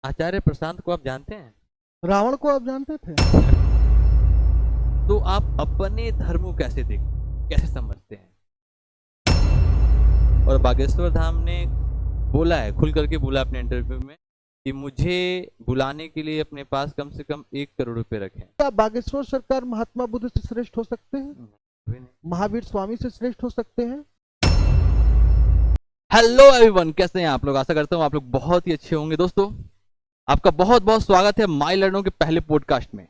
आचार्य प्रशांत को आप जानते हैं? रावण को आप जानते थे? तो आप अपने धर्म को कैसे देख कैसे समझते हैं? और बागेश्वर धाम ने बोला है, खुल करके बोला अपने इंटरव्यू में कि मुझे बुलाने के लिए अपने पास कम से कम 1 करोड़ रुपए रखें। क्या बागेश्वर सरकार महात्मा बुद्ध से श्रेष्ठ हो सकते हैं? अभी नहीं। महावीर स्वामी से श्रेष्ठ हो सकते हैं? हेलो एवरीवन, कैसे हैं आप लोग? आशा करता हूँ आप लोग बहुत ही अच्छे होंगे। दोस्तों, आपका बहुत बहुत स्वागत है माई लर्नों के पहले पॉडकास्ट में।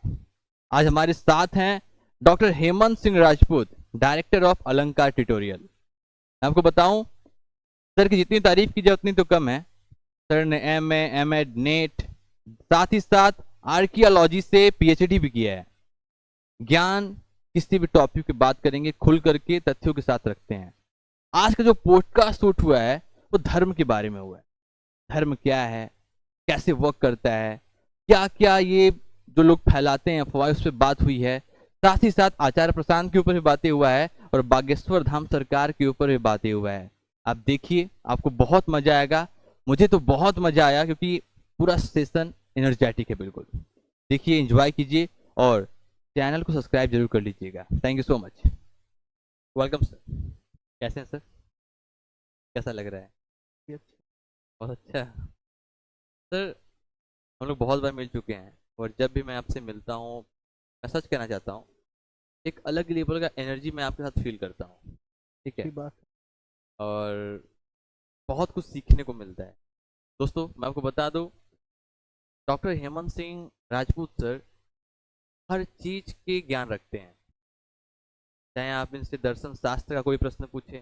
आज हमारे साथ हैं doctor Hemant Singh Rajput, director of अलंकार ट्यूटोरियल। मैं आपको बताऊं, सर की जितनी तारीफ की जाए उतनी तो कम है। सर ने M A, M Ed, NET, साथ ही साथ आर्कियोलॉजी से पीएचडी भी किया है। ज्ञान किसी भी टॉपिक की बात करेंगे खुल करके तथ्यों के साथ रखते हैं। आज का जो पॉडकास्ट शूट हुआ है वो धर्म के बारे में हुआ है। धर्म क्या है, कैसे वर्क करता है, क्या क्या ये जो लोग फैलाते हैं अफवाह, उस पर बात हुई है। साथ ही साथ आचार्य प्रशांत के ऊपर भी बातें हुआ है और बागेश्वर धाम सरकार के ऊपर भी बातें हुआ है। आप देखिए, आपको बहुत मजा आएगा। मुझे तो बहुत मजा आया क्योंकि पूरा सेशन एनर्जेटिक है बिल्कुल। देखिए, एंजॉय कीजिए और चैनल को सब्सक्राइब जरूर कर लीजिएगा। Thank you so much. Welcome sir. कैसे हैं सर? कैसा लग रहा है? ये अच्छा। बहुत अच्छा। सर, हम लोग बहुत बार मिल चुके हैं और जब भी मैं आपसे मिलता हूँ, मैं सच कहना चाहता हूँ, एक अलग लेवल का एनर्जी मैं आपके साथ फील करता हूँ। ठीक है? की बात है। और बहुत कुछ सीखने को मिलता है। दोस्तों, मैं आपको बता दूं, डॉक्टर हेमंत सिंह राजपूत सर हर चीज के ज्ञान रखते हैं। चाहे आप इनसे दर्शन शास्त्र का कोई प्रश्न पूछें,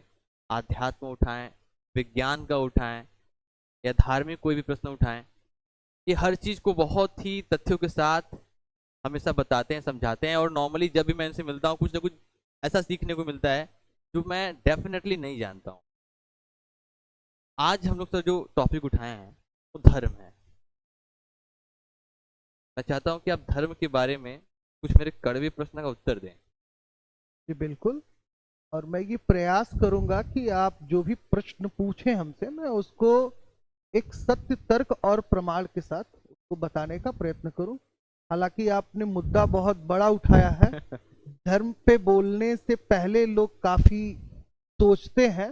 आध्यात्म उठाएं, विज्ञान का उठाएं या धार्मिक कोई भी प्रश्न उठाएं, ये हर चीज को बहुत ही तथ्यों के साथ हमेशा बताते हैं, समझाते हैं। और नॉर्मली जब भी मैं इनसे मिलता हूँ, कुछ ना कुछ ऐसा सीखने को मिलता है जो मैं डेफिनेटली नहीं जानता हूँ। आज हम लोग सर जो टॉपिक उठाए हैं वो धर्म है। मैं चाहता हूँ कि आप धर्म के बारे में कुछ मेरे कड़वे प्रश्न का उत्तर दें। जी बिल्कुल। और मैं ये प्रयास करूंगा कि आप जो भी प्रश्न पूछें हमसे, मैं उसको एक सत्य तर्क और प्रमाण के साथ उसको बताने का प्रयत्न करूं। हालांकि आपने मुद्दा बहुत बड़ा उठाया है। धर्म पे बोलने से पहले लोग काफी सोचते हैं,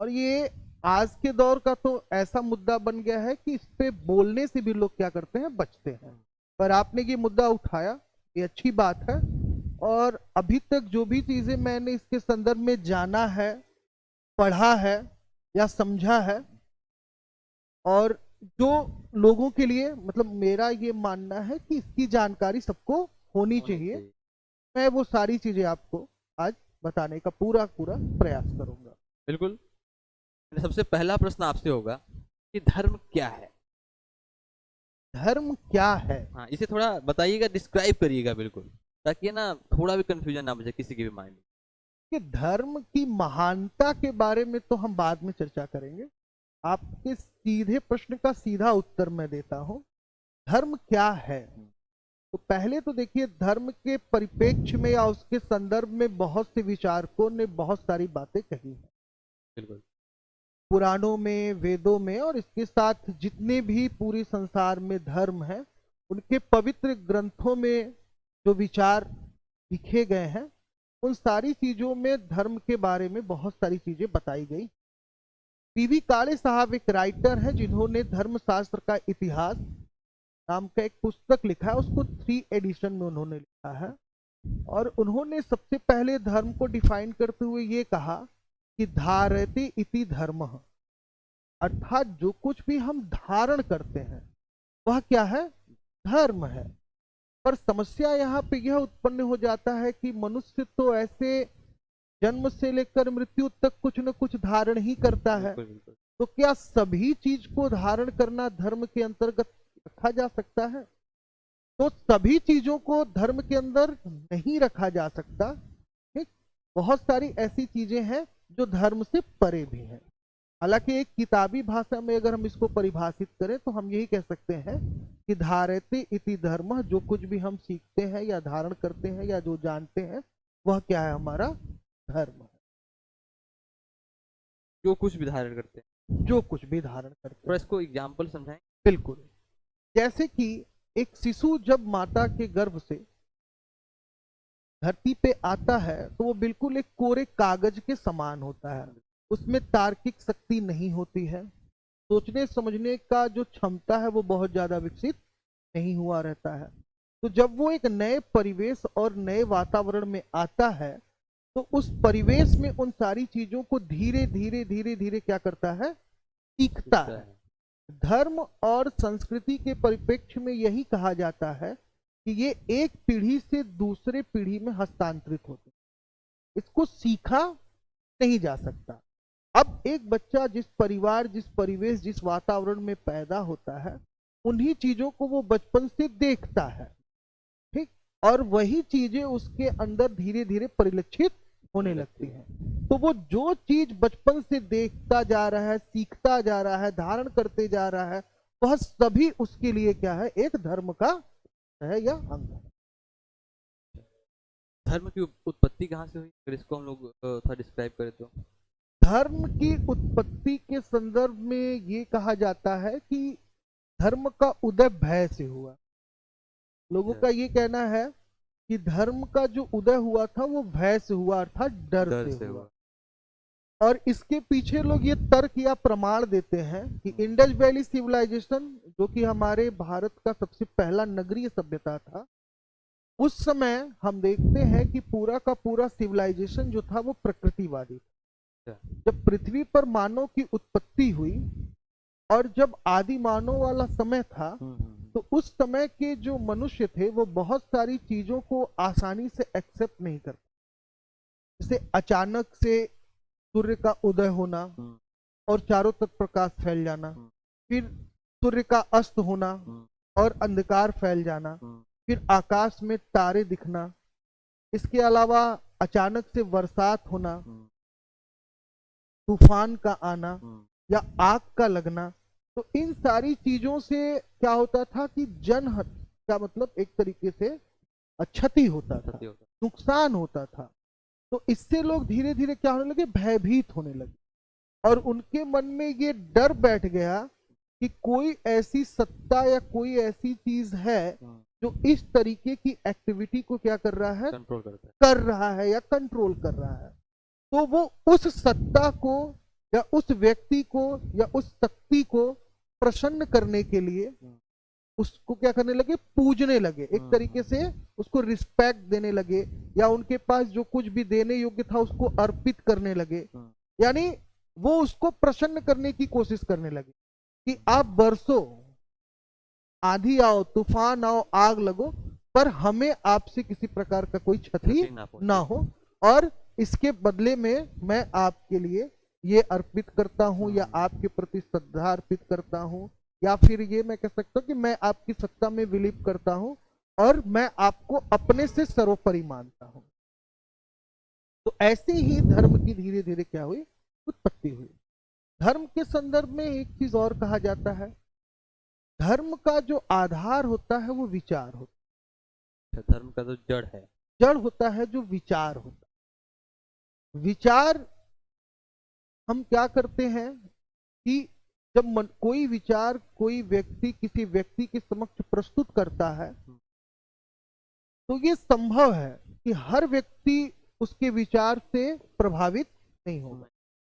और ये आज के दौर का तो ऐसा मुद्दा बन गया है कि इस पे बोलने से भी लोग क्या करते हैं, बचते हैं। पर आपने ये मुद्दा उठाया, ये अच्छी बात है। और अभी तक जो भी चीजें मैंने इसके संदर्भ में जाना है, पढ़ा है या समझा है, और जो लोगों के लिए, मतलब मेरा ये मानना है कि इसकी जानकारी सबको होनी होनी चाहिए, चाहिए। मैं वो सारी चीजें आपको आज बताने का पूरा पूरा प्रयास करूंगा। बिल्कुल। मेरा सबसे पहला प्रश्न आपसे होगा कि धर्म क्या है? धर्म क्या है? हाँ, इसे थोड़ा बताइएगा, डिस्क्राइब करिएगा बिल्कुल, ताकि ना थोड़ा भी कंफ्यूजन ना बचे किसी के भी माइंड में। कि धर्म की महानता के बारे में तो हम बाद में चर्चा करेंगे। आपके सीधे प्रश्न का सीधा उत्तर मैं देता हूं। धर्म क्या है? तो पहले तो देखिए, धर्म के परिप्रेक्ष्य में या उसके संदर्भ में बहुत से विचारकों ने बहुत सारी बातें कही हैं। बिल्कुल। पुराणों में, वेदों में, और इसके साथ जितने भी पूरे संसार में धर्म हैं, उनके पवित्र ग्रंथों में जो विचार लिखे गए हैं, उन सारी चीजों में धर्म के बारे में बहुत सारी चीजें बताई गई। पीवी काले साहब एक राइटर हैं जिन्होंने धर्मशास्त्र का इतिहास नाम का एक पुस्तक लिखा है। उसको 3 एडिशन में उन्होंने लिखा है। और उन्होंने सबसे पहले धर्म को डिफाइन करते हुए ये कहा कि धारयते इति धर्मः, अर्थात जो कुछ भी हम धारण करते हैं वह क्या है? धर्म है। पर समस्या यहाँ पे यह उत्पन्न हो जाता है कि मनुष्य तो ऐसे जन्म से लेकर मृत्यु तक कुछ न कुछ धारण ही करता है। बिल्कुल। बिल्कुल। तो क्या सभी चीज को धारण करना धर्म के अंतर्गत रखा जा सकता है? तो सभी चीजों को धर्म के अंदर नहीं रखा जा सकता। ठीक। बहुत सारी ऐसी चीजें हैं जो धर्म से परे भी हैं। हालांकि एक किताबी भाषा में अगर हम इसको परिभाषित करें तो हम यही कह सकते हैं कि धारयते इति धर्म, जो कुछ भी हम सीखते हैं या धारण करते हैं या जो जानते हैं, वह क्या है? हमारा धर्म है। जो कुछ भी धारण करते हैं। जो कुछ भी धारण करते थोड़ा हैं। इसको एग्जाम्पल समझाएं। बिल्कुल। जैसे कि एक शिशु जब माता के गर्भ से धरती पे आता है तो वो बिल्कुल एक कोरे कागज के समान होता है। उसमें तार्किक शक्ति नहीं होती है, सोचने समझने का जो क्षमता है वो बहुत ज्यादा विकसित नहीं हुआ रहता है। तो जब वो एक नए परिवेश और नए वातावरण में आता है तो उस परिवेश में उन सारी चीजों को धीरे धीरे धीरे धीरे क्या करता है, सीखता है। धर्म और संस्कृति के परिप्रेक्ष्य में यही कहा जाता है कि ये एक पीढ़ी से दूसरे पीढ़ी में हस्तांतरित होते, इसको सीखा नहीं जा सकता। अब एक बच्चा जिस परिवार, जिस परिवेश, जिस वातावरण में पैदा होता है, उन्हीं चीजों को वो बचपन से देखता है, ठीक, और वही चीजें उसके अंदर धीरे धीरे परिलक्षित होने लगती हैं। तो वो जो चीज बचपन से देखता जा रहा है, सीखता जा रहा है, धारण करते जा रहा है, वह सभी उसके लिए क्या है, एक धर्म का है या अंग है। धर्म की उत्पत्ति कहाँ से हुई, अगर इसको हम लोग थोड़ा डिस्क्राइब करें तो? धर्म की उत्पत्ति के संदर्भ में ये कहा जाता है कि धर्म का उदय भय से हुआ। लोगों का ये कहना है कि धर्म का जो उदय हुआ था वो भय से हुआ, अर्थात डर से हुआ। और इसके पीछे लोग ये तर्क या प्रमाण देते हैं कि इंडस वैली सिविलाइजेशन, जो कि हमारे भारत का सबसे पहला नगरीय सभ्यता था, उस समय हम देखते हैं कि पूरा का पूरा सिविलाइजेशन जो था वो प्रकृतिवादी था। जब पृथ्वी पर मानव की उत्पत्ति हुई और जब आदि मानव वाला समय था, तो उस समय के जो मनुष्य थे वो बहुत सारी चीजों को आसानी से एक्सेप्ट नहीं करते। जैसे अचानक से सूर्य का उदय होना और चारों तरफ प्रकाश फैल जाना, फिर सूर्य का अस्त होना और अंधकार फैल जाना, फिर आकाश में तारे दिखना, इसके अलावा अचानक से बरसात होना, तूफान का आना या आग का लगना। तो इन सारी चीजों से क्या होता था कि जनहित का मतलब एक तरीके से क्षति होता था, नुकसान होता था। तो इससे लोग धीरे धीरे क्या होने लगे, भयभीत होने लगे, और उनके मन में ये डर बैठ गया कि कोई ऐसी सत्ता या कोई ऐसी चीज है जो इस तरीके की एक्टिविटी को क्या कर रहा है, कंट्रोल करता है, कर रहा है या कंट्रोल कर रहा है। तो वो उस सत्ता को या उस व्यक्ति को या उस शक्ति को प्रसन्न करने के लिए उसको क्या करने लगे, पूजने लगे, एक तरीके से उसको रिस्पेक्ट देने लगे, या उनके पास जो कुछ भी देने योग्य था उसको अर्पित करने लगे। यानी वो उसको प्रसन्न करने की कोशिश करने लगे कि आप बरसो, आंधी आओ, तूफान आओ, आग लगो, पर हमें आपसे किसी प्रकार का कोई क्षति ना हो, और इसके बदले में मैं आपके लिए ये अर्पित करता हूं या आपके प्रति श्रद्धा अर्पित करता हूं, या फिर ये मैं कह सकता हूं कि मैं आपकी सत्ता में विलीप करता हूं और मैं आपको अपने से सर्वोपरि मानता हूं। तो ऐसे ही धर्म की धीरे धीरे क्या हुई, उत्पत्ति हुई। धर्म के संदर्भ में एक चीज और कहा जाता है, धर्म का जो आधार होता है वो विचार होता है। धर्म का तो जड़ है, जड़ होता है जो विचार होता है। विचार हम क्या करते हैं कि जब कोई विचार कोई व्यक्ति किसी व्यक्ति के समक्ष प्रस्तुत करता है, तो ये संभव है कि हर व्यक्ति उसके विचार से प्रभावित नहीं होगा,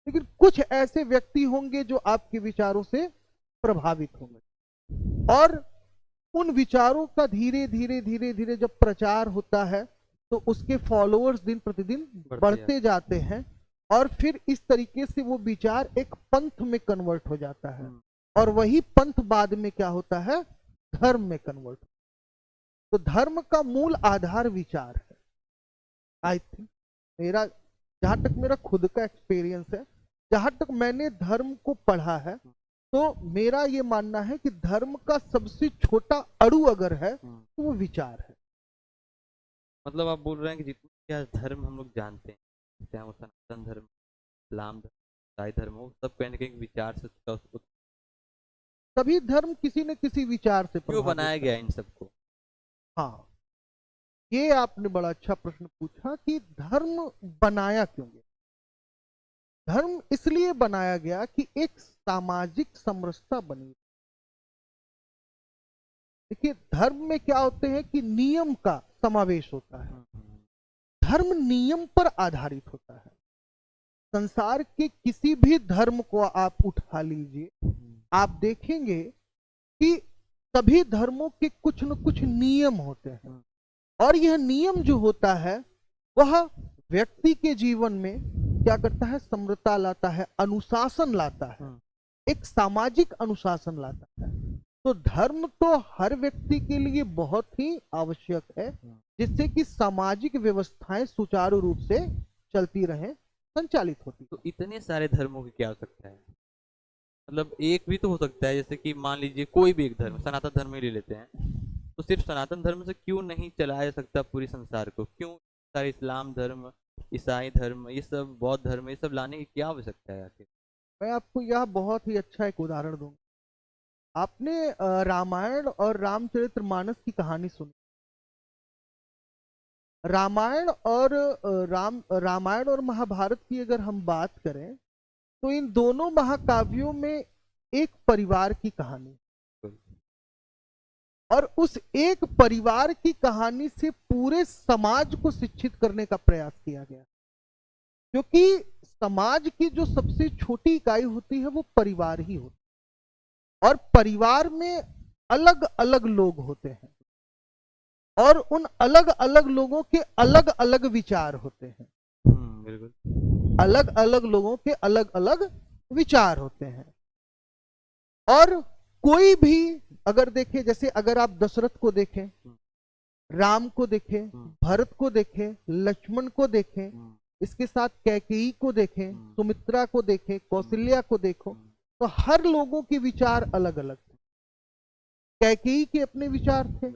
लेकिन कुछ ऐसे व्यक्ति होंगे जो आपके विचारों से प्रभावित होंगे, और उन विचारों का धीरे धीरे धीरे धीरे जब प्रचार होता है तो उसके फॉलोअर्स दिन प्रतिदिन बढ़ते जाते हैं, और फिर इस तरीके से वो विचार एक पंथ में कन्वर्ट हो जाता है, और वही पंथ बाद में क्या होता है, धर्म में कन्वर्ट। तो धर्म का मूल आधार विचार है। आई थिंक मेरा, जहां तक मेरा खुद का एक्सपीरियंस है, जहां तक मैंने धर्म को पढ़ा है, तो मेरा ये मानना है कि धर्म का सबसे छोटा अणु अगर है तो वो विचार है। मतलब आप बोल रहे हैं कि जितने क्या धर्म हम लोग जानते हैं, चाहे वो सनातन धर्म, इस्लाम धर्म, ईसाई धर्म हो, सब कहीं ना कहीं विचार से सभी धर्म किसी न किसी विचार से क्यों बनाया गया इन सबको? हाँ, ये आपने बड़ा अच्छा प्रश्न पूछा कि धर्म बनाया क्यों गया। धर्म इसलिए बनाया गया कि एक सामाजिक समरसता बनी, देखिए, धर्म में क्या होते हैं कि नियम का समावेश होता है। धर्म नियम पर आधारित होता है। संसार के किसी भी धर्म को आप उठा लीजिए, आप देखेंगे कि सभी धर्मों के कुछ न कुछ नियम होते हैं, और यह नियम जो होता है वह व्यक्ति के जीवन में क्या करता है, समृद्धता लाता है, अनुशासन लाता है, एक सामाजिक अनुशासन लाता है। तो धर्म तो हर व्यक्ति के लिए बहुत ही आवश्यक है, जिससे कि सामाजिक व्यवस्थाएं सुचारू रूप से चलती रहें, संचालित होती। तो इतने सारे धर्मों की क्या आवश्यकता है? मतलब एक भी तो हो सकता है, जैसे कि मान लीजिए कोई भी एक धर्म, सनातन धर्म ही ले लेते हैं, तो सिर्फ सनातन धर्म से क्यों नहीं चलाया जा सकता पूरी संसार को? क्यों सारे इस्लाम धर्म, ईसाई धर्म, ये सब बौद्ध धर्म, ये सब लाने की क्या आवश्यकता है आखिर? मैं आपको यह बहुत ही अच्छा एक उदाहरण दूंगा। आपने रामायण और रामचरितमानस की कहानी सुनी? रामायण और महाभारत की अगर हम बात करें, तो इन दोनों महाकाव्यों में एक परिवार की कहानी, और उस एक परिवार की कहानी से पूरे समाज को शिक्षित करने का प्रयास किया गया। क्योंकि समाज की जो सबसे छोटी इकाई होती है वो परिवार ही होती है, और परिवार में अलग अलग लोग होते हैं, और उन अलग अलग लोगों के अलग अलग विचार होते हैं। बिल्कुल। अलग अलग लोगों के अलग अलग विचार होते हैं। और कोई भी अगर देखे, जैसे अगर आप दशरथ को देखें, राम को देखें, भरत को देखें, लक्ष्मण को देखें, इसके साथ कैकेयी को देखें, सुमित्रा को देखें, कौशल्या को देखो, तो हर लोगों के विचार अलग अलग थे। कैकेयी के अपने विचार थे,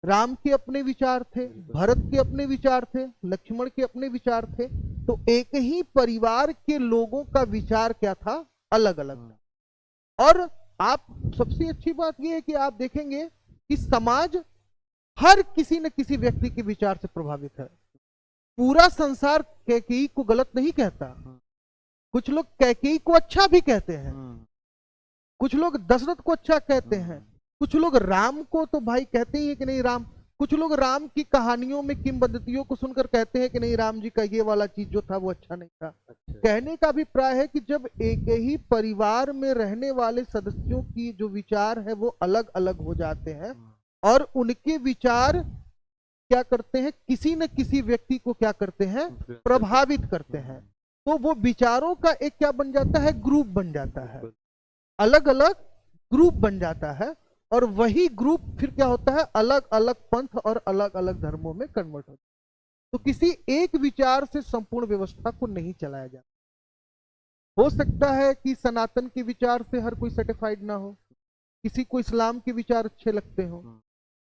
राम के अपने विचार थे, भरत के अपने विचार थे, लक्ष्मण के अपने विचार थे। तो एक ही परिवार के लोगों का विचार क्या था, अलग अलग था। और आप सबसे अच्छी बात यह है कि आप देखेंगे कि समाज हर किसी न किसी व्यक्ति के विचार से प्रभावित है। पूरा संसार कैकेयी को गलत नहीं कहता। कुछ लोग कैकेयी को अच्छा भी कहते हैं, कुछ लोग दशरथ को अच्छा कहते हैं, कुछ लोग राम को तो भाई कहते ही है कि नहीं राम। कुछ लोग राम की कहानियों में किंवदंतियों को सुनकर कहते हैं कि नहीं, राम जी का ये वाला चीज जो था वो अच्छा नहीं था। कहने का अभिप्राय है कि जब एक ही परिवार में रहने वाले सदस्यों की जो विचार है वो अलग अलग हो जाते हैं, और उनके विचार क्या करते हैं, किसी न किसी व्यक्ति को क्या करते हैं, प्रभावित करते हैं, तो वो विचारों का एक क्या बन जाता है, ग्रुप बन जाता है, अलग अलग ग्रुप बन जाता है। और वही ग्रुप फिर क्या होता है, अलग अलग पंथ और अलग अलग धर्मों में कन्वर्ट होता है। तो किसी एक विचार से संपूर्ण व्यवस्था को नहीं चलाया जाता। हो सकता है कि सनातन के विचार से हर कोई सेटिस्फाइड ना हो, किसी को इस्लाम के विचार अच्छे लगते हो,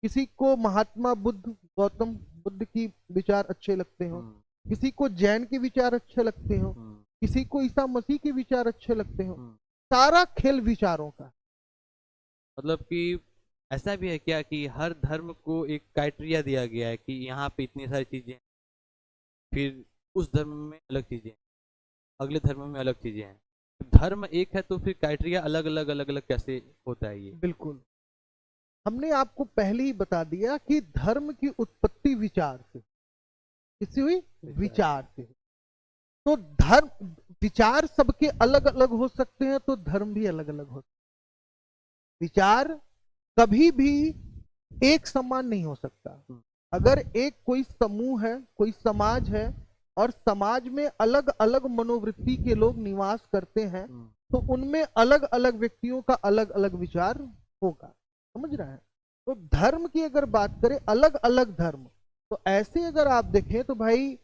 किसी को महात्मा बुद्ध, गौतम बुद्ध की विचार अच्छे लगते हो, किसी को जैन के विचार अच्छे लगते हो, किसी को ईसा मसीह के विचार अच्छे लगते हो। सारा खेल विचारों का। मतलब कि ऐसा भी है क्या कि हर धर्म को एक क्राइटेरिया दिया गया है कि यहाँ पे इतनी सारी चीजें, फिर उस धर्म में अलग चीजें, अगले धर्म में अलग चीजें हैं? धर्म एक है तो फिर क्राइटेरिया अलग अलग कैसे होता है ये? बिल्कुल, हमने आपको पहले ही बता दिया कि धर्म की उत्पत्ति विचार से, किसी हुई विचार से। तो धर्म, विचार सबके अलग अलग हो सकते हैं, तो धर्म भी अलग अलग हो सकते हैं। विचार कभी भी एक समान नहीं हो सकता। अगर एक कोई समूह है, कोई समाज है, और समाज में अलग अलग मनोवृत्ति के लोग निवास करते हैं, तो उनमें अलग अलग व्यक्तियों का अलग अलग विचार होगा। समझ रहे हैं? तो धर्म की अगर बात करें, अलग अलग धर्म, तो ऐसे अगर आप देखें तो भाई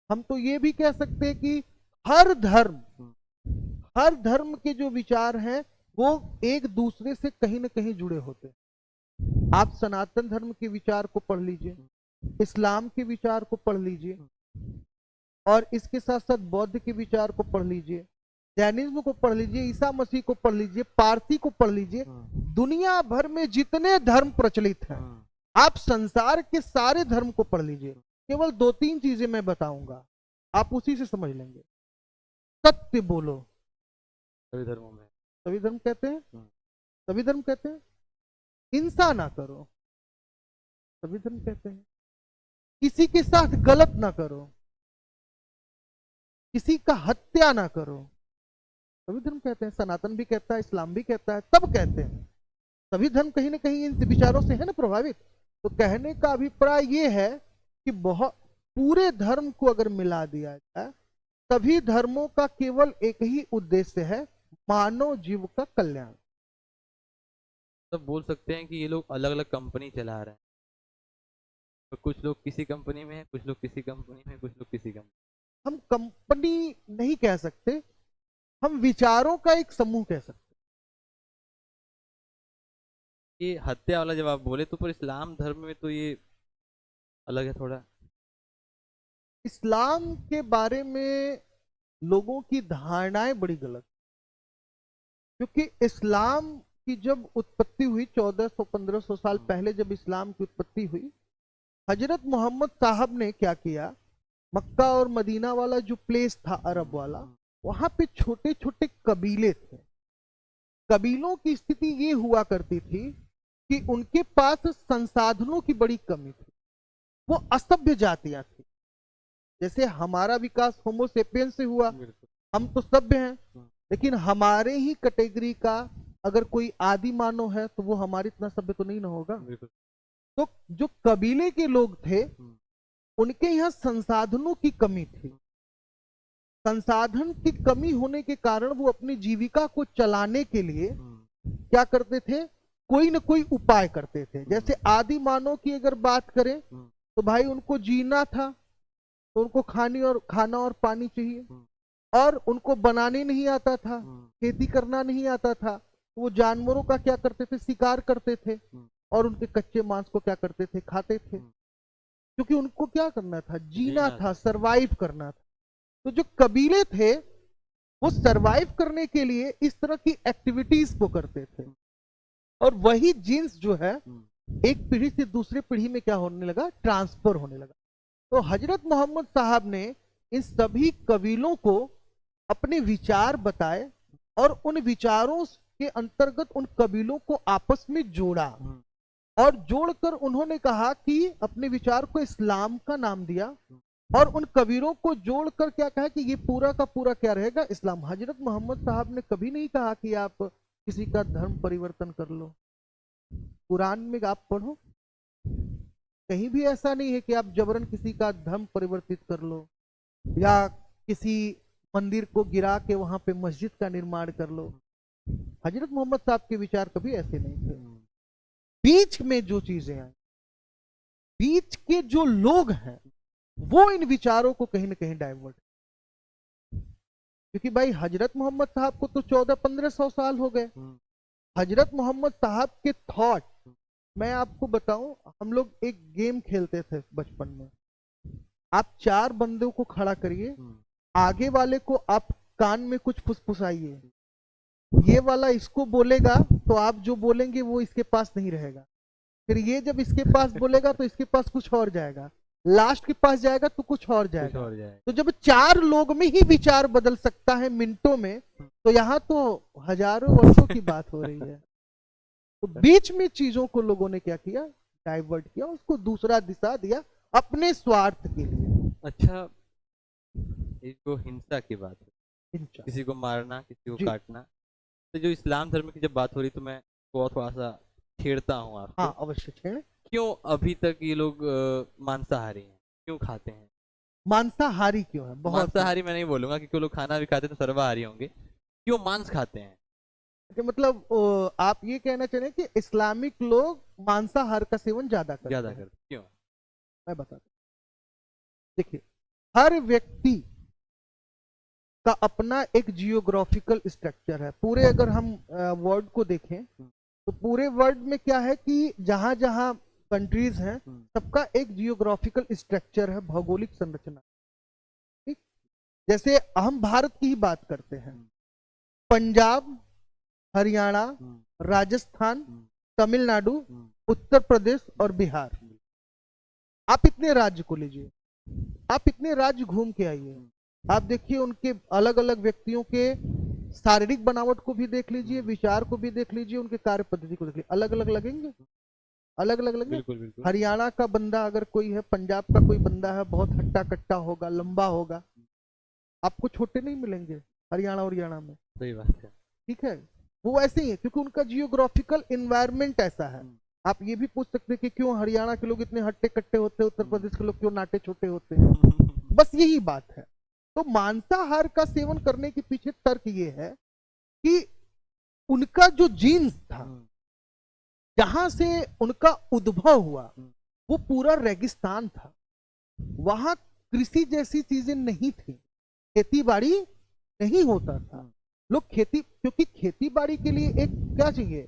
हम तो ये भी कह सकते हैं कि हर धर्म के जो विचार हैं वो एक दूसरे से कहीं ना कहीं जुड़े होते हैं। आप सनातन धर्म के विचार को पढ़ लीजिए, इस्लाम के विचार को पढ़ लीजिए, और इसके साथ साथ बौद्ध के विचार को पढ़ लीजिए, जैनिज्म को पढ़ लीजिए, ईसा मसीह को पढ़ लीजिए, पारसी को पढ़ लीजिए। दुनिया भर में जितने धर्म प्रचलित हैं, आप संसार के सारे धर्म को पढ़ लीजिए। केवल 2-3 चीजें मैं बताऊंगा, आप उसी से समझ लेंगे। सत्य बोलो। सभी धर्मों में सभी धर्म कहते हैं, सभी धर्म कहते हैं हिंसा ना करो, सभी धर्म कहते हैं। किसी के साथ गलत ना करो, किसी का हत्या ना करो, सभी धर्म कहते हैं। सनातन भी कहता है, इस्लाम भी कहता है, सब कहते हैं। सभी धर्म कहीं ना कहीं इन विचारों से है ना प्रभावित। तो कहने का अभिप्राय ये है कि बहुत पूरे धर्म को अगर मिला दिया जाए, सभी धर्मों का केवल एक ही उद्देश्य है, मानव जीव का कल्याण। तो बोल सकते हैं कि ये लोग अलग अलग कंपनी चला रहे हैं, तो कुछ लोग किसी कंपनी में है, कुछ लोग किसी कंपनी में, कुछ लोग किसी कंपनी। हम कंपनी नहीं कह सकते, हम विचारों का एक समूह कह सकते। ये हत्या वाला जब आप बोले तो पर इस्लाम धर्म में तो ये अलग है थोड़ा। इस्लाम के बारे में लोगों की धारणाएं बड़ी गलत, क्योंकि इस्लाम की जब उत्पत्ति हुई 1400-1500 साल पहले, जब इस्लाम की उत्पत्ति हुई, हजरत मोहम्मद साहब ने क्या किया, मक्का और मदीना वाला जो प्लेस था अरब वाला, वहां पे छोटे छोटे कबीले थे। कबीलों की स्थिति ये हुआ करती थी कि उनके पास संसाधनों की बड़ी कमी थी, वो असभ्य जातियां थी। जैसे हमारा विकास होमोसेपियंस से हुआ, हम तो सभ्य हैं, लेकिन हमारे ही कैटेगरी का अगर कोई आदि मानव है तो वो हमारे इतना सभ्य तो नहीं ना होगा। तो जो कबीले के लोग थे, उनके यहाँ संसाधनों की कमी थी। संसाधन की कमी होने के कारण वो अपनी जीविका को चलाने के लिए क्या करते थे, कोई ना कोई उपाय करते थे। जैसे आदि मानव की अगर बात करें तो भाई उनको जीना था, तो उनको खाना और पानी चाहिए, और उनको बनाने नहीं आता था, खेती करना नहीं आता था, तो वो जानवरों का क्या करते थे, शिकार करते थे, और उनके कच्चे मांस को क्या करते थे, खाते थे, क्योंकि उनको क्या करना था, जीना था, सरवाइव करना था। तो जो कबीले थे वो सरवाइव करने के लिए इस तरह की एक्टिविटीज को करते थे, और वही जीन्स जो है एक पीढ़ी से दूसरे पीढ़ी में क्या होने लगा, ट्रांसफर होने लगा। तो हजरत मोहम्मद साहब ने इन सभी कबीलों को अपने विचार बताए, और उन विचारों के अंतर्गत उन कबीलों को आपस में जोड़ा, और जोड़कर उन्होंने कहा कि अपने विचार को इस्लाम का नाम दिया, और उन कबीरों को जोड़कर क्या कहा कि ये पूरा का पूरा क्या रहेगा, इस्लाम। हजरत मोहम्मद साहब ने कभी नहीं कहा कि आप किसी का धर्म परिवर्तन कर लो। कुरान में आप पढ़ो, कहीं भी ऐसा नहीं है कि आप जबरन किसी का धर्म परिवर्तित कर लो, या किसी मंदिर को गिरा के वहां पे मस्जिद का निर्माण कर लो। हजरत मोहम्मद साहब के विचार कभी ऐसे नहीं थे। बीच में जो चीजें आई, बीच के जो लोग हैं, वो इन विचारों को कहीं ना कहीं डाइवर्ट, क्योंकि भाई हजरत मोहम्मद साहब को तो 1400-1500 साल हो गए। हजरत मोहम्मद साहब के थॉट, मैं आपको बताऊं, हम लोग एक गेम खेलते थे बचपन में। आप 4 बंदों को खड़ा करिए, आगे वाले को आप कान में कुछ फुसफुसाइए, ये वाला इसको बोलेगा तो आप जो बोलेंगे वो इसके पास नहीं रहेगा, फिर ये जब इसके पास बोलेगा तो इसके पास कुछ और जाएगा, लास्ट के पास जाएगा तो कुछ और जाएगा। तो जब 4 लोग में ही विचार बदल सकता है मिनटों में, तो यहाँ तो हजारों वर्षों की बात हो रही है। तो बीच में चीजों को लोगों ने क्या किया, डाइवर्ट किया, उसको दूसरा दिशा दिया अपने स्वार्थ के लिए। अच्छा, इसको हिंसा की बात है, हिंसा, किसी को मारना, किसी को जी, काटना, तो जो इस्लाम धर्म की जब बात हो रही तो मैं थोड़ा सा छेड़ता हूँ आपको। हाँ अवश्य छेड़े। क्यों अभी तक ये लोग मांसाहारी हैं, क्यों खाते हैं? मांसाहारी क्यों है? बहुत मांसाहारी मैं नहीं बोलूंगा, क्योंकि वो लोग खाना भी खाते तो सर्वाहारी होंगे। क्यों मांस खाते हैं? अच्छा, मतलब आप ये कहना चाह रहे हैं कि इस्लामिक लोग मांसाहार का सेवन ज्यादा करते ज्यादा हैं? करते क्यों? मैं बताता हूं। देखिए, हर व्यक्ति का अपना एक जियोग्राफिकल स्ट्रक्चर है। पूरे अगर हम वर्ल्ड को देखें तो पूरे वर्ल्ड में क्या है कि जहां जहां कंट्रीज हैं, सबका एक जियोग्राफिकल स्ट्रक्चर है, भौगोलिक संरचना। ठीक, जैसे हम भारत की ही बात करते हैं, पंजाब, हरियाणा, राजस्थान, तमिलनाडु, उत्तर प्रदेश और बिहार। आप इतने राज्य को लीजिए, आप इतने राज्य घूम के आइए, आप देखिए उनके अलग अलग व्यक्तियों के शारीरिक बनावट को भी देख लीजिए, विचार को भी देख लीजिए, उनके कार्य पद्धति को देख लीजिए, अलग अलग लगेंगे, अलग अलग लगेंगे। बिल्कुल बिल्कुल। हरियाणा का बंदा अगर कोई है, पंजाब का कोई बंदा है, बहुत हट्टा कट्टा होगा, लंबा होगा, आपको छोटे नहीं मिलेंगे हरियाणा में। सही बात है। ठीक है, वो ऐसे ही है क्योंकि उनका जियोग्राफिकल एनवायरनमेंट ऐसा है। आप ये भी पूछ सकते हैं कि क्यों हरियाणा के लोग इतने हट्टे कट्टे होते हैं, उत्तर प्रदेश के लोग क्यों नाटे छोटे होते हैं। बस यही बात है। तो मांसाहार का सेवन करने के पीछे तर्क ये है कि उनका जो जीन्स था, जहां से उनका उद्भव हुआ, वो पूरा रेगिस्तान था। वहां कृषि जैसी चीजें नहीं थी, खेती बाड़ी नहीं होता था। लोग क्योंकि खेती बाड़ी के लिए एक क्या चाहिए,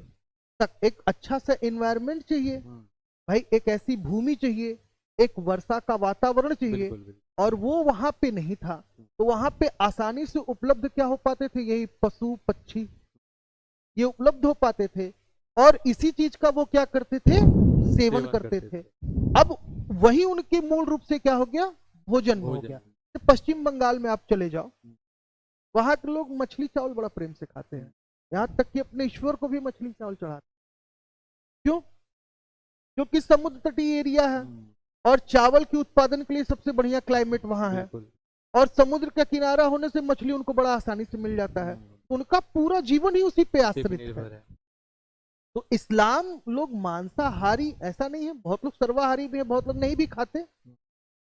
एक अच्छा सा एनवायरनमेंट चाहिए भाई, एक ऐसी भूमि चाहिए, एक वर्षा का वातावरण चाहिए। बिल्कुल, बिल्कुल। और वो वहां पे नहीं था, तो वहां पे आसानी से उपलब्ध क्या हो पाते थे, यही पशु पक्षी ये उपलब्ध हो पाते थे, और इसी चीज का वो क्या करते थे, सेवन करते थे। अब वही उनके मूल रूप से क्या हो गया, भोजन हो गया। तो पश्चिम बंगाल में आप चले जाओ, वहां के लोग मछली चावल बड़ा प्रेम से खाते हैं, यहां तक कि अपने ईश्वर को भी मछली चावल चढ़ाते हैं। क्यों? क्योंकि समुद्र तटीय एरिया है, और चावल के उत्पादन के लिए सबसे बढ़िया क्लाइमेट वहां है, और समुद्र का किनारा होने से मछली उनको बड़ा आसानी से मिल जाता है। उनका पूरा जीवन ही उसी पे आश्रित है। तो इस्लाम लोग मांसाहारी ऐसा नहीं है, बहुत लोग सर्वाहारी भी है, बहुत लोग नहीं भी खाते,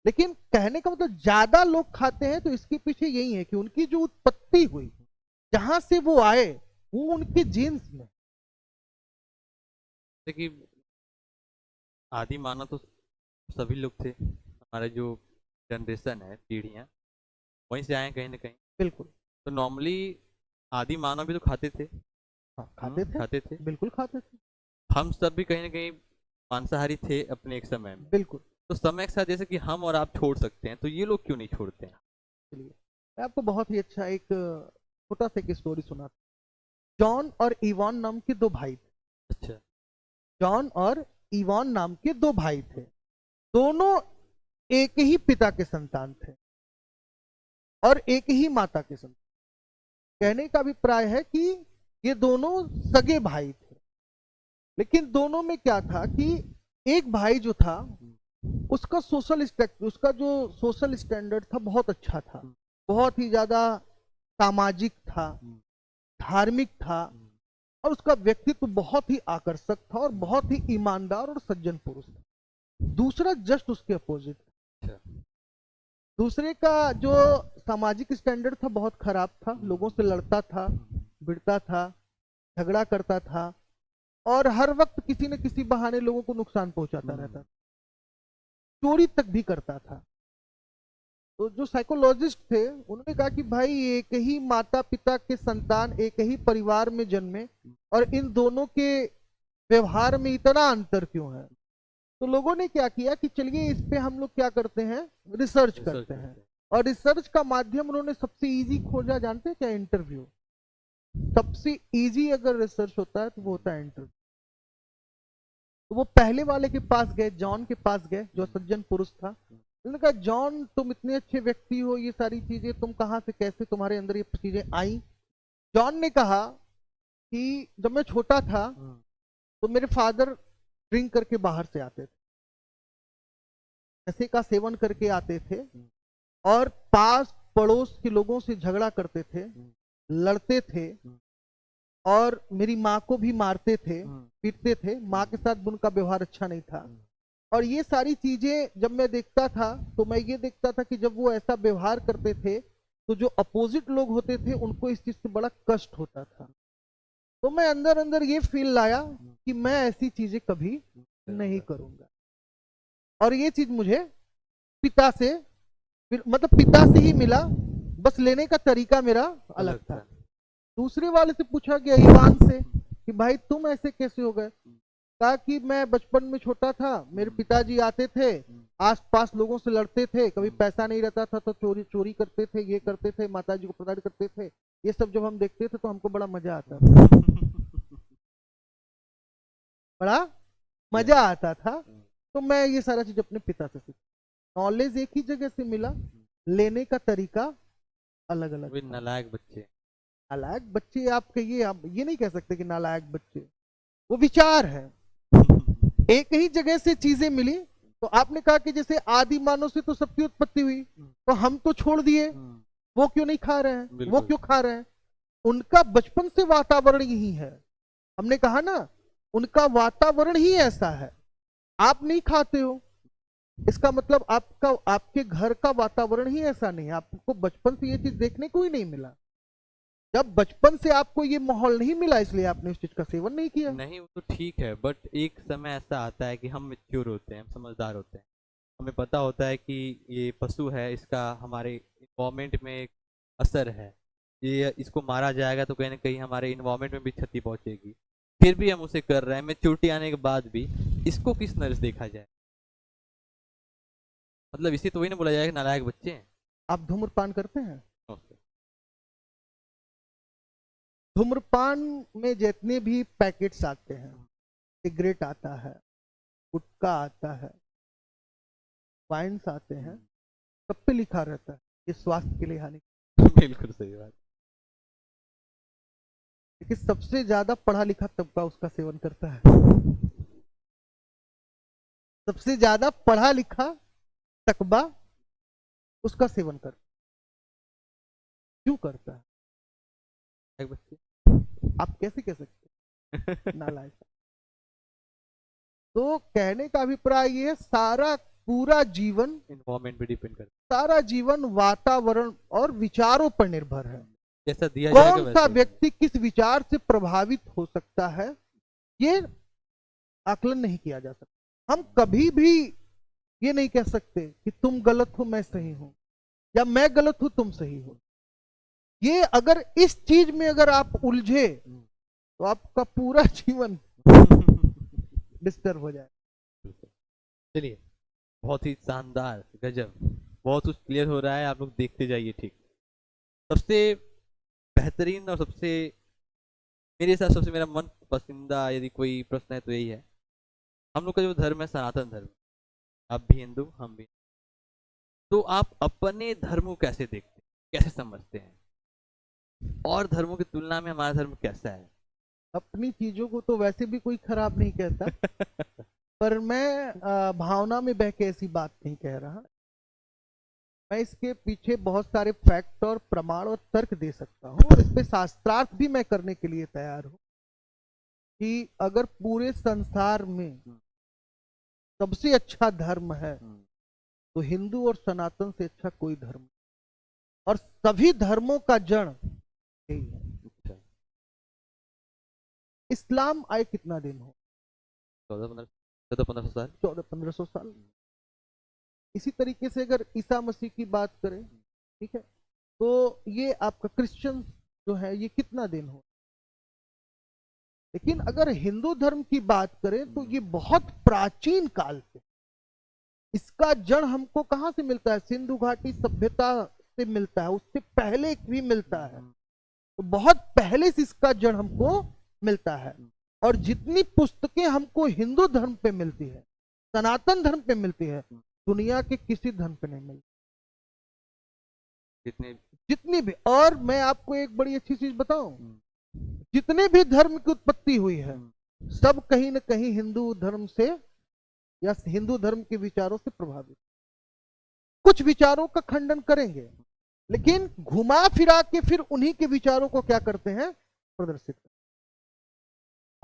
लेकिन कहने का मतलब ज्यादा लोग खाते हैं। तो इसके पीछे यही है कि उनकी जो उत्पत्ति हुई, जहां से वो आए, वो उनके जीन्स में। देखिए, आदि मानव तो सभी लोग थे, हमारे जो जनरेशन है, पीढ़ियां वहीं से आए कहीं ना कहीं। बिल्कुल। तो नॉर्मली आदि मानव भी तो खाते थे। हाँ, खाते थे, बिल्कुल खाते थे। हम सब भी कहीं ना कहीं मांसाहारी थे अपने एक समय में। बिल्कुल। तो समय के साथ जैसे कि हम और आप छोड़ सकते हैं, तो ये लोग क्यों नहीं छोड़ते हैं? चलिए, मैं आपको बहुत ही अच्छा एक छोटा सा एक स्टोरी सुनाता हूं। जॉन और इवान नाम के दो भाई थे। अच्छा। जॉन और इवान नाम के दो भाई थे, दोनों एक ही पिता के संतान थे और एक ही माता के संतान। कहने का अभिप्राय है कि ये दोनों सगे भाई थे, लेकिन दोनों में क्या था कि एक भाई जो था, उसका उसका जो सोशल स्टैंडर्ड था बहुत अच्छा था, बहुत ही ज्यादा सामाजिक था, धार्मिक था, और उसका व्यक्तित्व बहुत ही आकर्षक था और बहुत ही ईमानदार और सज्जन पुरुष था। दूसरा जस्ट उसके अपोजिट। दूसरे का जो सामाजिक स्टैंडर्ड था बहुत खराब था, लोगों से लड़ता था, भिड़ता था, झगड़ा करता था, और हर वक्त किसी न किसी बहाने लोगों को नुकसान पहुंचाता रहता था, चोरी तक भी करता था। तो जो साइकोलॉजिस्ट थे उन्होंने कहा कि भाई एक ही माता पिता के संतान एक ही परिवार में जन्मे, और इन दोनों के व्यवहार में इतना अंतर क्यों है। तो लोगों ने क्या किया कि चलिए इस पे हम लोग क्या करते हैं, रिसर्च करते हैं। और रिसर्च का माध्यम उन्होंने सबसे इजी खोजा, जानते हैं क्या, इंटरव्यू। सबसे इजी अगर रिसर्च होता है तो वो होता है इंटरव्यू। तो वो पहले वाले के पास गए, जॉन के पास गए, जो सज्जन पुरुष था। उन्होंने कहा, जॉन तुम इतने अच्छे व्यक्ति हो, ये सारी चीजें तुम कहां से, कैसे तुम्हारे अंदर ये चीजें आई। जॉन ने कहा कि जब मैं छोटा था तो मेरे फादर ड्रिंक करके बाहर से आते थे, नशे का सेवन करके आते थे, और पास पड़ोस के लोगों से झगड़ा करते थे, लड़ते थे, और मेरी माँ को भी मारते थे, पीटते थे। माँ के साथ उनका व्यवहार अच्छा नहीं था। और ये सारी चीजें जब मैं देखता था तो मैं ये देखता था कि जब वो ऐसा व्यवहार करते थे तो जो अपोजिट लोग होते थे उनको इस चीज से बड़ा कष्ट होता था। तो मैं अंदर अंदर ये फील लाया कि मैं ऐसी चीजें कभी नहीं करूंगा। और ये चीज मुझे पिता से, मतलब पिता से ही मिला, बस लेने का तरीका मेरा अलग था। दूसरे वाले से पूछा गया, ईवान से, कि भाई तुम ऐसे कैसे हो गए। कहा कि मैं बचपन में छोटा था, मेरे पिताजी आते थे, आसपास लोगों से लड़ते थे, कभी पैसा नहीं रहता था तो चोरी चोरी करते थे, ये करते थे, माताजी को प्रताड़ित करते थे। ये सब जब हम देखते थे तो हमको बड़ा मजा आता था, बड़ा मजा आता था। तो मैं ये सारा चीज अपने पिता से सीखा। नॉलेज एक ही जगह से मिला, लेने का तरीका अलग अलग। वे नालायक बच्चे। नालायक बच्चे आप कहिए, आप ये नहीं कह सकते कि नालायक बच्चे, वो विचार है। एक ही जगह से चीजें मिली, तो आपने कहा कि जैसे आदि मानव से तो सबकी उत्पत्ति हुई, तो हम तो छोड़ दिए, वो क्यों नहीं खा रहे हैं, वो बिल्कुल। क्यों खा रहे हैं? उनका बचपन से वातावरण यही है। हमने कहा ना, उनका वातावरण ही ऐसा है। आप नहीं खाते हो, इसका मतलब आपका, आपके घर का वातावरण ही ऐसा नहीं है। आपको बचपन से ये चीज देखने को ही नहीं मिला। जब बचपन से आपको ये माहौल नहीं मिला, इसलिए आपने उस चीज का सेवन नहीं किया। नहीं वो तो ठीक है, बट एक समय ऐसा आता है कि हम मेच्योर होते हैं, हम समझदार होते हैं, हमें पता होता है कि ये पशु है, इसका हमारे इन्वायरमेंट में एक असर है, ये इसको मारा जाएगा तो कहीं ना कहीं हमारे इन्वायरमेंट में भी क्षति पहुंचेगी, फिर भी हम उसे कर रहे हैं। मेच्योरिटी आने के बाद भी इसको किस नजर से देखा जाए? मतलब इसी तो वही ना बोला जाएगा कि नालायक बच्चे हैं। आप धूम्रपान करते हैं? ओके। धूम्रपान में जितने भी पैकेट्स आते हैं, सिगरेट आता है, गुटखा आता है, वाइन्स आते हैं, सब पे लिखा रहता है ये स्वास्थ्य के लिए हानि। बिल्कुल सही बात। लेकिन सबसे ज्यादा पढ़ा लिखा तबका उसका सेवन करता है। सबसे ज्यादा पढ़ा लिखा तकबा उसका सेवन करता है। क्यों करता है? नालायक बच्चे। आप कैसे कह सकते हैं नालायक? तो कहने का अभिप्राय ये है, सारा पूरा जीवन, इन्वायरमेंट पे डिपेंड करता सारा जीवन वातावरण और विचारों पर निर्भर है। है, जैसा दिया जाएगा कौन सा वैसे ही। व्यक्ति किस विचार से प्रभावित हो सकता है, ये आकलन नहीं किया जा सकता। हम कभी भी ये नहीं कह सकते कि तुम गलत हो मैं सही हूं, या मैं गलत हूं तुम सही हो। ये अगर इस चीज में अगर आप उलझे, तो आपका पूरा जीवन डिस्टर्ब हो जाए। चलिए, बहुत ही शानदार, गजब, बहुत कुछ क्लियर हो रहा है, आप लोग देखते जाइए। ठीक, सबसे बेहतरीन और सबसे, मेरे हिसाब से सबसे मेरा मन पसंदीदा यदि कोई प्रश्न है तो यही है। हम लोग का जो धर्म है सनातन धर्म, आप भी हिंदू हम भी, तो आप अपने धर्म को कैसे देखते हैं, कैसे समझते हैं, और धर्मों की तुलना में हमारा धर्म कैसा है? अपनी चीजों को तो वैसे भी कोई खराब नहीं कहता, पर मैं भावना में बह के ऐसी बात नहीं कह रहा। मैं इसके पीछे बहुत सारे फैक्ट और प्रमाण और तर्क दे सकता हूँ, और इस पे शास्त्रार्थ भी मैं करने के लिए तैयार हूँ कि अगर पूरे संसार में सबसे अच्छा धर्म है, तो हिंदू और सनातन से अच्छा कोई धर्म नहीं। और सभी धर्मों का जड़ यही है। अच्छा, इस्लाम आए कितना दिन हो? 1400 साल। 1400-1500 साल। इसी तरीके से अगर ईसा मसीह की बात करें, ठीक है, तो ये आपका क्रिश्चियन जो है ये कितना दिन हो? लेकिन अगर हिंदू धर्म की बात करें तो ये बहुत प्राचीन काल से, इसका जड़ हमको कहां से मिलता है? सिंधु घाटी सभ्यता से मिलता है, उससे पहले भी मिलता है। तो बहुत पहले से इसका जड़ हमको मिलता है। और जितनी पुस्तकें हमको हिंदू धर्म पे मिलती है, सनातन धर्म पे मिलती है, दुनिया के किसी धर्म पे नहीं मिलती। जितनी भी, और मैं आपको एक बड़ी अच्छी चीज बताऊं, जितने भी धर्म की उत्पत्ति हुई है, सब कहीं ना कहीं हिंदू धर्म से या हिंदू धर्म के विचारों से प्रभावित। कुछ विचारों का खंडन करेंगे, लेकिन घुमा फिरा के फिर उन्हीं के विचारों को क्या करते हैं? प्रदर्शित करते।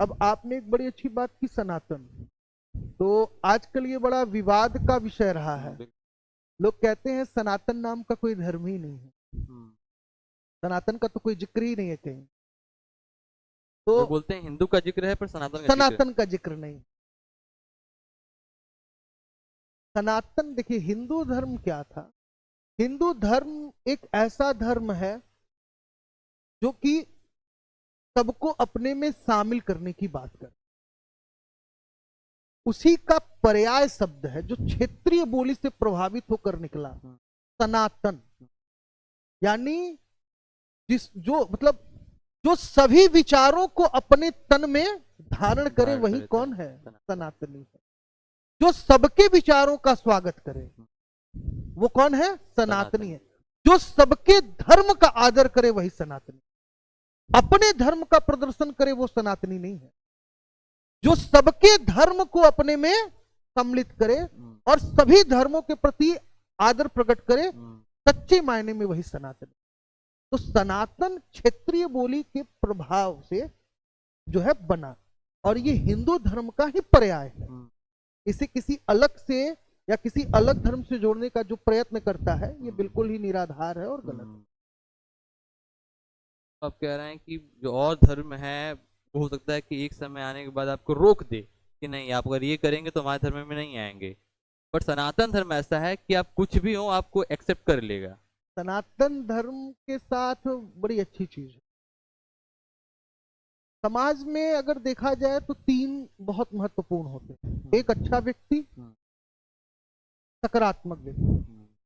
अब आपने एक बड़ी अच्छी बात की, सनातन, तो आजकल ये बड़ा विवाद का विषय रहा है। लोग कहते हैं सनातन नाम का कोई धर्म ही नहीं है, सनातन का तो कोई जिक्र ही नहीं है कहीं। तो बोलते हैं हिंदू का जिक्र है पर सनातन का जिक्र नहीं। सनातन, देखिए हिंदू धर्म क्या था? हिंदू धर्म एक ऐसा धर्म है जो कि सबको अपने में शामिल करने की बात कर, उसी का पर्याय शब्द है जो क्षेत्रीय बोली से प्रभावित होकर निकला, सनातन। यानी जो मतलब जो सभी विचारों को अपने तन में धारण करे, वही कौन है? सनातनी है। जो सबके विचारों का स्वागत करे, वो कौन है? सनातनी है। जो सबके धर्म का आदर करे, वही सनातनी। अपने धर्म का प्रदर्शन करे वो सनातनी नहीं है। जो सबके धर्म को अपने में सम्मिलित करे और सभी धर्मों के प्रति आदर प्रकट करे, सच्चे मायने में वही सनातन। तो सनातन क्षेत्रीय बोली के प्रभाव से जो है बना, और ये हिंदू धर्म का ही पर्याय है। इसे किसी अलग से या किसी अलग धर्म से जोड़ने का जो प्रयत्न करता है, ये बिल्कुल ही निराधार है और गलत है। आप कह रहे हैं कि जो और धर्म है वो हो सकता है कि एक समय आने के बाद आपको रोक दे कि नहीं, आप अगर ये करेंगे तो हमारे धर्म में नहीं आएंगे, बट सनातन धर्म ऐसा है कि आप कुछ भी हो आपको एक्सेप्ट कर लेगा। सनातन धर्म के साथ बड़ी अच्छी चीज है, समाज में अगर देखा जाए तो तीन बहुत महत्वपूर्ण होते हैं। एक अच्छा व्यक्ति, सकारात्मक व्यक्ति,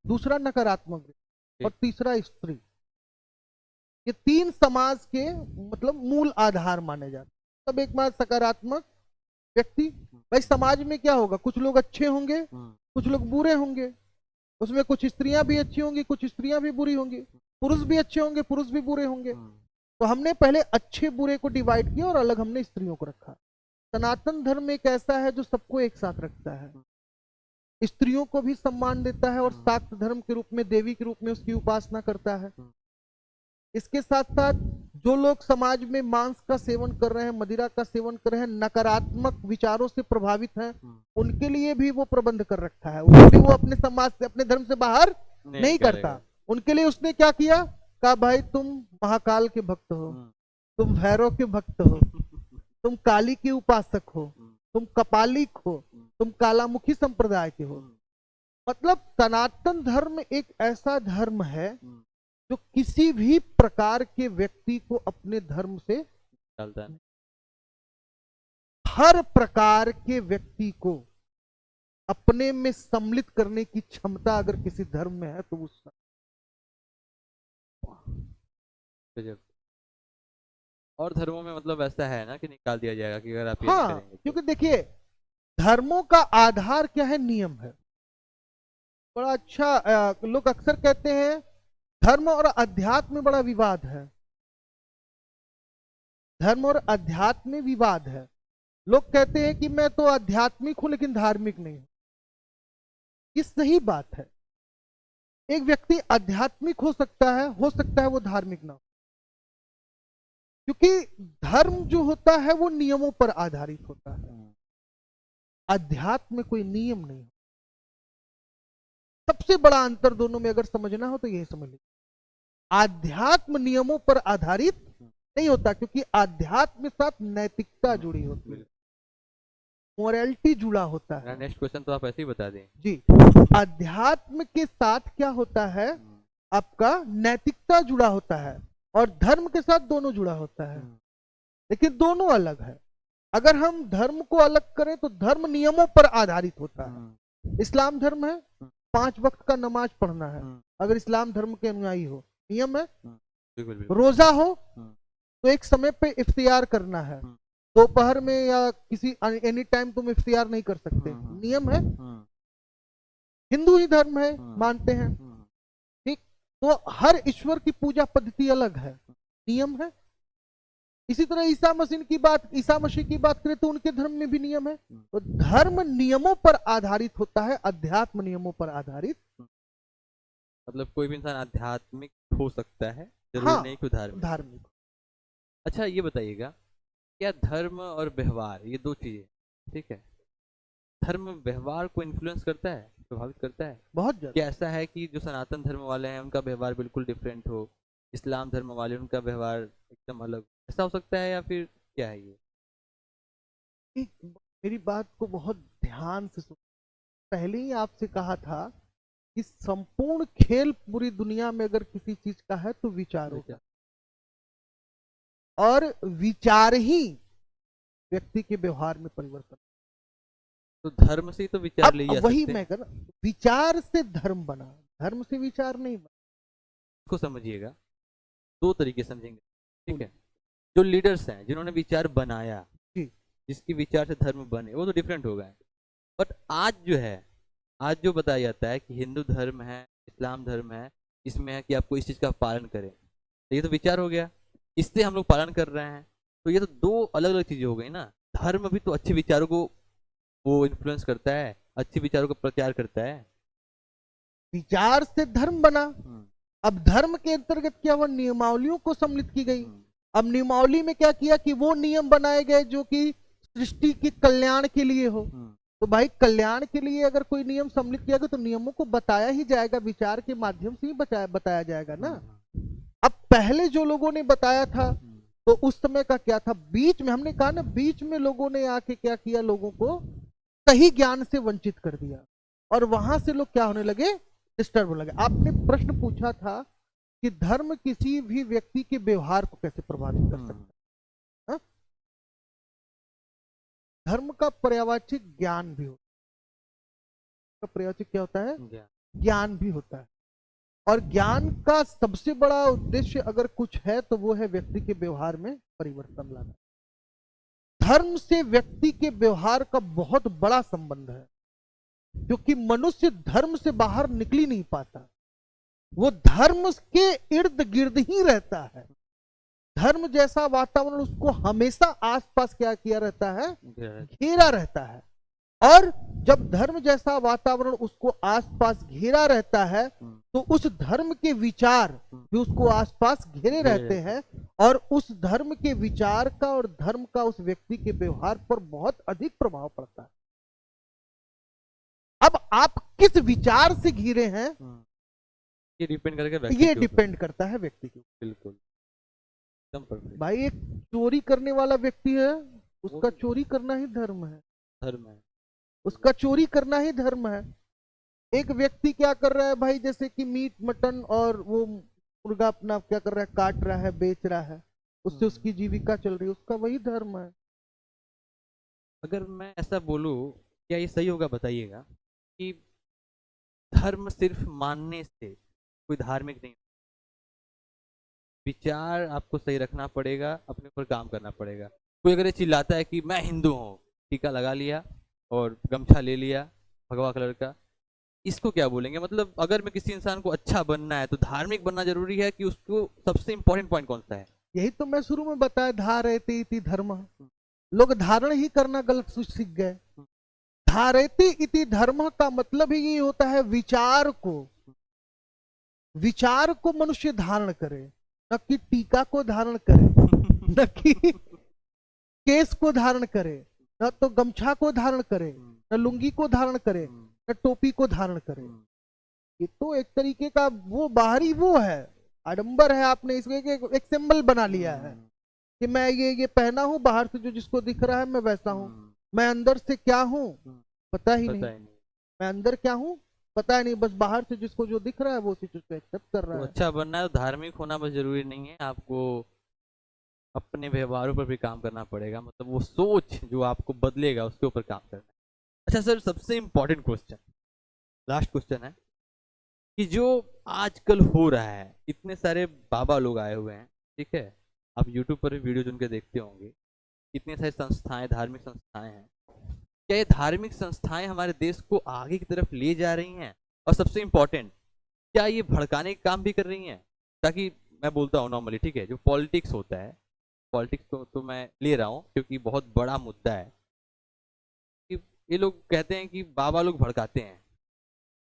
दूसरा नकारात्मक व्यक्ति, और तीसरा स्त्री। ये तीन समाज के मतलब मूल आधार माने जाते हैं। तब एक बार सकारात्मक व्यक्ति, भाई समाज में क्या होगा, कुछ लोग अच्छे होंगे, कुछ लोग बुरे होंगे, उसमें कुछ स्त्रियां भी अच्छी होंगी, कुछ स्त्रियां भी बुरी होंगी, पुरुष भी अच्छे होंगे, पुरुष भी बुरे होंगे। तो हमने पहले अच्छे बुरे को डिवाइड किया और अलग हमने स्त्रियों को रखा। सनातन धर्म एक ऐसा है जो सबको एक साथ रखता है, स्त्रियों को भी सम्मान देता है और शाक्त धर्म के रूप में, देवी के रूप में उसकी उपासना करता है। इसके साथ साथ जो लोग समाज में मांस का सेवन कर रहे हैं, मदिरा का सेवन कर रहे हैं, नकारात्मक विचारों से प्रभावित हैं, उनके लिए भी वो प्रबंध कर रखा है। उनके लिए वो अपने समाज से, अपने धर्म से बाहर नहीं करता। उनके लिए उसने क्या किया, कहा भाई तुम महाकाल के भक्त हो, तुम भैरव के भक्त हो, तुम काली के उपासक हो, तुम कपालिक हो, तुम कालामुखी संप्रदाय के हो। मतलब सनातन धर्म एक ऐसा धर्म है जो किसी भी प्रकार के व्यक्ति को अपने धर्म से चलता है। हर प्रकार के व्यक्ति को अपने में सम्मिलित करने की क्षमता अगर किसी धर्म में है तो उस और धर्मों में मतलब ऐसा है ना कि निकाल दिया जाएगा कि अगर आप ये हाँ, करेंगे तो। क्योंकि देखिए धर्मों का आधार क्या है, नियम है। बड़ा अच्छा लोग अक्सर कहते हैं धर्म और अध्यात्म में बड़ा विवाद है, धर्म और अध्यात्म में विवाद है। लोग कहते हैं कि मैं तो आध्यात्मिक हूं लेकिन धार्मिक नहीं हूं। ये सही बात है, एक व्यक्ति आध्यात्मिक हो सकता है वो धार्मिक ना हो, क्योंकि धर्म जो होता है वो नियमों पर आधारित होता है, अध्यात्म में कोई नियम नहीं। सबसे बड़ा अंतर दोनों में अगर समझना हो तो यही समझ लीजिए, आध्यात्म नियमों पर आधारित नहीं होता, क्योंकि आध्यात्म के साथ नैतिकता जुड़ी होती है, मोरालिटी जुड़ा होता है। नेक्स्ट क्वेश्चन तो आप ऐसे ही बता दें जी, अध्यात्म के साथ क्या होता है, आपका नैतिकता जुड़ा होता है, और धर्म के साथ दोनों जुड़ा होता है, लेकिन दोनों अलग है। अगर हम धर्म को अलग करें तो धर्म नियमों पर आधारित होता है। इस्लाम धर्म है 5 वक्त का नमाज पढ़ना है, अगर इस्लाम धर्म के अनुयायी हो, नियम है। रोजा हो तो एक समय पे इफ्तियार करना है, दोपहर में या किसी एनी टाइम तुम इफ्तियार नहीं कर सकते, नियम है। हिंदू ही धर्म है, मानते हैं, ठीक। तो हर ईश्वर की पूजा पद्धति अलग है, नियम है। इसी तरह ईसा मसीह की बात करें तो उनके धर्म में भी नियम है। तो धर्म नियमों पर आधारित होता है, अध्यात्म नियमों पर आधारित। मतलब कोई भी इंसान आध्यात्मिक हो सकता है, जरूरी हाँ, नहीं कि धार्मिक। अच्छा ये बताइएगा, क्या धर्म और व्यवहार ये दो चीजें, ठीक है, धर्म व्यवहार को इन्फ्लुएंस करता है, प्रभावित करता है बहुत ज्यादा? क्या ऐसा है कि जो सनातन धर्म वाले हैं उनका व्यवहार बिल्कुल डिफरेंट हो, इस्लाम धर्म वाले उनका व्यवहार एकदम अलग, ऐसा हो सकता है, या फिर क्या है ये? मेरी बात को बहुत ध्यान से सुन, पहले ही आपसे कहा था कि संपूर्ण खेल पूरी दुनिया में अगर किसी चीज का है तो विचारों का, और विचार ही व्यक्ति के व्यवहार में परिवर्तन। तो धर्म से ही तो विचार ले जा वही सकते मैं हैं। कर, विचार से धर्म बना, धर्म से विचार नहीं बना। इसको समझिएगा, दो तरीके समझेंगे, ठीक है। जो लीडर्स हैं जिन्होंने विचार बनाया, जिसकी विचार से धर्म बने, वो तो डिफरेंट हो गए, बट आज जो है, आज जो बताया जाता है कि हिंदू धर्म है, इस्लाम धर्म है, इसमें है कि आपको इस चीज का पालन करें, तो ये तो विचार हो गया। इससे हम लोग पालन कर रहे हैं। तो ये तो दो अलग अलग चीजें हो गई ना। धर्म भी तो अच्छे विचारों को वो इन्फ्लुएंस करता है, अच्छे विचारों का प्रचार करता है। विचार से धर्म बना। हम्म, अब धर्म के अंतर्गत क्या हुआ, नियमावलियों को सम्मिलित की गई। हम्म, अब नियमावली में क्या किया कि वो नियम बनाए गए जो कि सृष्टि के कल्याण के लिए हो। हम्म, तो भाई कल्याण के लिए अगर कोई नियम सम्मिलित किया गया तो नियमों को बताया ही जाएगा, विचार के माध्यम से ही बताया जाएगा ना। अब पहले जो लोगों ने बताया था तो उस समय का क्या था, बीच में हमने कहा ना, बीच में लोगों ने आके क्या किया, लोगों को सही ज्ञान से वंचित कर दिया और वहां से लोग क्या होने लगे, डिस्टर्ब होने लगे। आपने प्रश्न पूछा था कि धर्म किसी भी व्यक्ति के व्यवहार को कैसे प्रभावित कर सकता है। हाँ? धर्म का पर्यावाचिक ज्ञान भी होता है। पर्यावाचिक क्या होता है, ज्ञान भी होता है। और ज्ञान का सबसे बड़ा उद्देश्य अगर कुछ है तो वो है व्यक्ति के व्यवहार में परिवर्तन लाना। धर्म से व्यक्ति के व्यवहार का बहुत बड़ा संबंध है, क्योंकि मनुष्य धर्म से बाहर निकल ही नहीं पाता, वो धर्म के इर्द गिर्द ही रहता है। धर्म जैसा वातावरण उसको हमेशा आसपास क्या किया रहता है, घेरा रहता है। और जब धर्म जैसा वातावरण उसको आसपास घेरा रहता है तो उस धर्म के विचार भी उसको आसपास घेरे रहते हैं और उस धर्म के विचार का और धर्म का उस व्यक्ति के व्यवहार पर बहुत अधिक प्रभाव पड़ता है। अब आप किस विचार से घिरे हैं ये डिपेंड करके ये डिपेंड करता है व्यक्ति के। बिल्कुल एकदम परफेक्ट। भाई एक चोरी करने वाला व्यक्ति है, उसका चोरी करना ही धर्म है, धर्म है, उसका चोरी करना ही धर्म है। एक व्यक्ति क्या कर रहा है भाई, जैसे कि मीट मटन और वो मुर्गा अपना क्या कर रहा है, काट रहा है, बेच रहा है, उससे उसकी जीविका चल रही है, उसका वही धर्म है। अगर मैं ऐसा बोलूं, क्या ये सही होगा बताइएगा कि धर्म सिर्फ मानने से कोई धार्मिक नहीं, विचार आपको सही रखना पड़ेगा, अपने ऊपर काम करना पड़ेगा। कोई अगर ये चिल्लाता है कि मैं हिंदू हूँ, टीका लगा लिया और गमछा ले लिया भगवा कलर का, इसको क्या बोलेंगे? मतलब अगर मैं किसी इंसान को अच्छा बनना है तो धार्मिक बनना जरूरी है कि उसको सबसे इंपॉर्टेंट पॉइंट कौन सा है? यही तो मैं शुरू में बताया, धारयते इति धर्म। लोग धारण ही करना गलत सीख गए। धारयते इति धर्म का मतलब ही ये होता है विचार को मनुष्य धारण करे, न कि टीका को धारण करे, न कि केस को धारण करे, न तो गमछा को धारण करे, न लुंगी को धारण करे, न टोपी को धारण करे। ये तो एक तरीके का वो बाहरी वो है, आडंबर है। आपने इसको एक सिंबल बना लिया है कि मैं ये पहना हूं, बाहर से जो जिसको दिख रहा है मैं वैसा हूं। मैं अंदर से क्या हूं पता ही नहीं, मैं अंदर क्या हूं पता ही नहीं, बस बाहर से जिसको जो दिख रहा है वो उसी चीज को एक्सेप्ट कर रहा तो है। अच्छा बनना है तो धार्मिक होना बस जरूरी नहीं है, आपको अपने व्यवहारों पर भी काम करना पड़ेगा। मतलब वो सोच जो आपको बदलेगा उसके ऊपर काम करना है। अच्छा सर, सबसे इंपॉर्टेंट क्वेश्चन, लास्ट क्वेश्चन है कि जो आजकल हो रहा है, इतने सारे बाबा लोग आए हुए हैं, ठीक है, आप यूट्यूब पर भी वीडियो उनके देखते होंगे, इतने सारी संस्थाएं, धार्मिक संस्थाएं हैं, क्या ये धार्मिक संस्थाएं हमारे देश को आगे की तरफ ले जा रही हैं? और सबसे इंपॉर्टेंट, क्या ये भड़काने का काम भी कर रही हैं? ताकि मैं बोलता हूँ नॉर्मली, ठीक है, जो पॉलिटिक्स होता है, पॉलिटिक्स तो मैं ले रहा हूँ क्योंकि बहुत बड़ा मुद्दा है कि ये लोग कहते हैं कि बाबा लोग भड़काते हैं,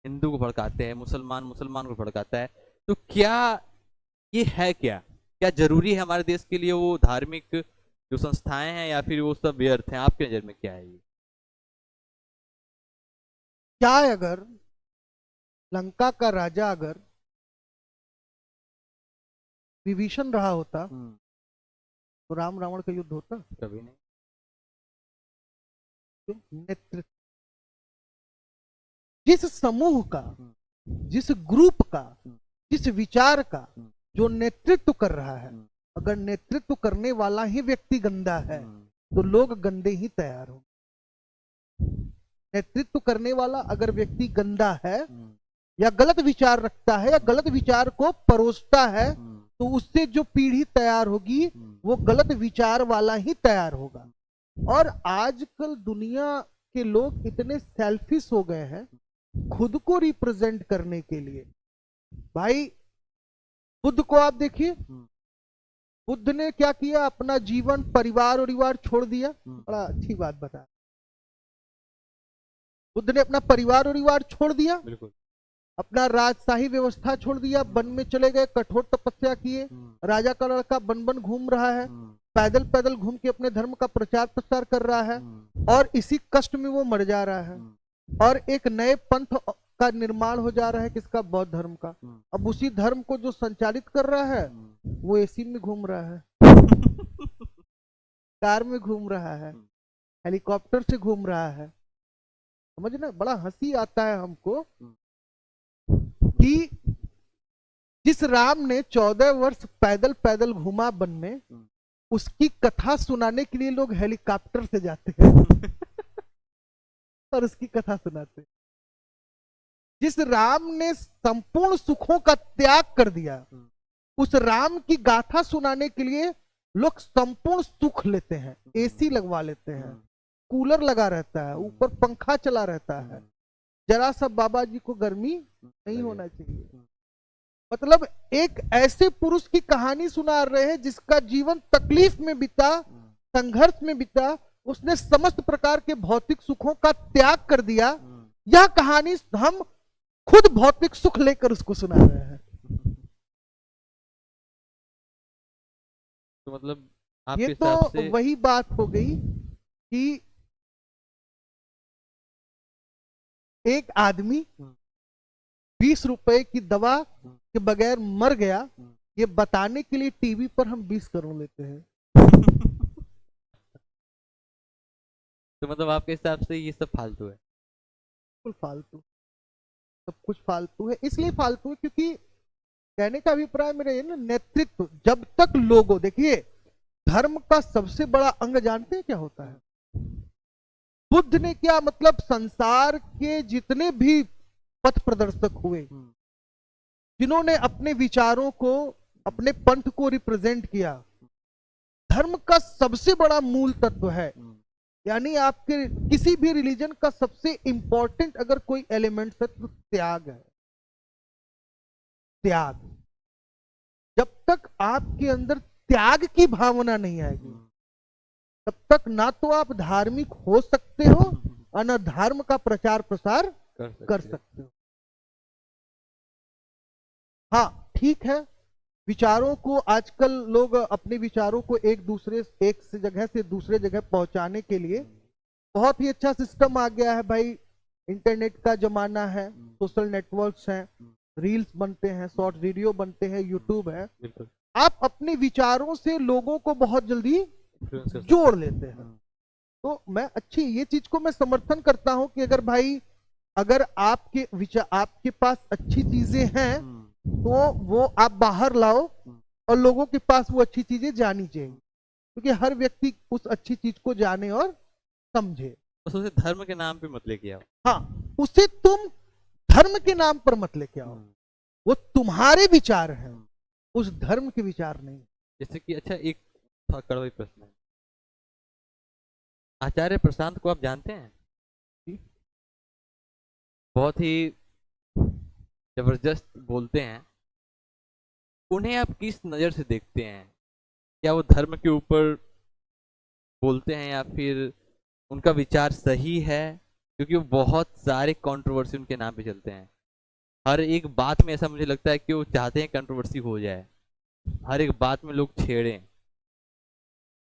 हिंदू को भड़काते हैं, मुसलमान को भड़काता है। तो क्या ये है, क्या जरूरी है हमारे देश के लिए वो धार्मिक जो संस्थाएं हैं, या फिर वो सब व्यर्थ हैं? आपके नजर में क्या है ये? क्या अगर लंका का राजा अगर विभीषण रहा होता तो राम रावण का युद्ध होता? कभी नहीं। नेतृत्व, जिस समूह का, जिस ग्रुप का, जिस विचार का जो नेतृत्व कर रहा है, अगर नेतृत्व करने वाला ही व्यक्ति गंदा है तो लोग गंदे ही तैयार हो। नेतृत्व करने वाला अगर व्यक्ति गंदा है या गलत विचार रखता है या गलत विचार को परोसता है तो उससे जो पीढ़ी तैयार होगी वो गलत विचार वाला ही तैयार होगा। और आजकल दुनिया के लोग इतने सेल्फिश हो गए हैं खुद को रिप्रेजेंट करने के लिए। भाई बुद्ध को आप देखिए, बुद्ध ने क्या किया, अपना जीवन परिवार और छोड़ दिया। बड़ा अच्छी बात बता, बुद्ध ने अपना परिवार और छोड़ दिया, बिल्कुल। अपना राजशाही व्यवस्था छोड़ दिया, वन में चले गए, कठोर तपस्या किए। राजा का लड़का वन वन घूम रहा है, पैदल पैदल घूम के अपने धर्म का प्रचार प्रसार कर रहा है, और इसी कष्ट में वो मर जा रहा है। और एक नए पंथ का निर्माण हो जा रहा है, किसका? बौद्ध धर्म का। अब उसी धर्म को जो संचालित कर रहा है वो एसी में घूम रहा है, कार में घूम रहा है, हेलीकॉप्टर से घूम रहा है। समझ ना, बड़ा हंसी आता है हमको कि जिस राम ने 14 वर्ष पैदल पैदल घूमा वन में, उसकी कथा सुनाने के लिए लोग हेलीकॉप्टर से जाते हैं और उसकी कथा सुनाते हैं। जिस राम ने संपूर्ण सुखों का त्याग कर दिया, उस राम की गाथा सुनाने के लिए लोग संपूर्ण सुख लेते हैं, एसी लगवा लेते हैं, कूलर लगा रहता है, ऊपर पंखा चला रहता है, जरा सा बाबा जी को गर्मी नहीं होना चाहिए। मतलब एक ऐसे पुरुष की कहानी सुना रहे हैं जिसका जीवन तकलीफ में बीता, संघर्ष में बीता, उसने समस्त प्रकार के भौतिक सुखों का त्याग कर दिया। यह कहानी हम खुद भौतिक सुख लेकर उसको सुना रहे हैं। तो मतलब ये आपके तो हिसाब से वही बात हो गई कि एक आदमी 20 रुपए की दवा के बगैर मर गया, ये बताने के लिए टीवी पर हम 20 करोड़ लेते हैं। तो मतलब आपके हिसाब से ये सब फालतू है? बिल्कुल फालतू, सब कुछ फालतू है। इसलिए फालतू है क्योंकि कहने का अभिप्राय मेरा ये ना, नेतृत्व जब तक लोगों, देखिए धर्म का सबसे बड़ा अंग जानते हैं क्या होता है? बुद्ध ने क्या, मतलब संसार के जितने भी पथ प्रदर्शक हुए, जिन्होंने अपने विचारों को, अपने पंथ को रिप्रेजेंट किया, धर्म का सबसे बड़ा मूल तत्व है, यानी आपके किसी भी रिलीजन का सबसे इंपॉर्टेंट अगर कोई एलिमेंट है तो त्याग है। त्याग, जब तक आपके अंदर त्याग की भावना नहीं आएगी, तब तक ना तो आप धार्मिक हो सकते हो और ना धर्म का प्रचार प्रसार कर सकते हो। हाँ ठीक है, विचारों को आजकल लोग अपने विचारों को एक से जगह से दूसरे जगह पहुंचाने के लिए बहुत ही अच्छा सिस्टम आ गया है भाई। इंटरनेट का जमाना है, सोशल नेटवर्क्स हैं, रील्स बनते हैं, शॉर्ट वीडियो बनते हैं, यूट्यूब है। आप अपने विचारों से लोगों को बहुत जल्दी जोड़ लेते हैं। तो मैं अच्छी ये चीज को मैं समर्थन करता हूं कि अगर भाई, अगर आपके विचार, आपके पास अच्छी चीजें हैं तो वो आप बाहर लाओ और लोगों के पास वो अच्छी चीजें जानी चाहिए, क्योंकि हर व्यक्ति उस अच्छी चीज को जाने और समझे। उसे धर्म के नाम पे मत लेके आओ। हाँ, उसे तुम धर्म के नाम पर मत लेके आओ, वो तुम्हारे विचार हैं, उस धर्म के विचार नहीं। जैसे कि अच्छा, एक कड़वा प्रश्न है, आचार्य प्रशांत को आप जानते हैं? बहुत ही जबरदस्त बोलते हैं, उन्हें आप किस नज़र से देखते हैं? क्या वो धर्म के ऊपर बोलते हैं या फिर उनका विचार सही है? क्योंकि वो बहुत सारे कंट्रोवर्सी उनके नाम पे चलते हैं, हर एक बात में ऐसा मुझे लगता है कि वो चाहते हैं कंट्रोवर्सी हो जाए, हर एक बात में लोग छेड़ें।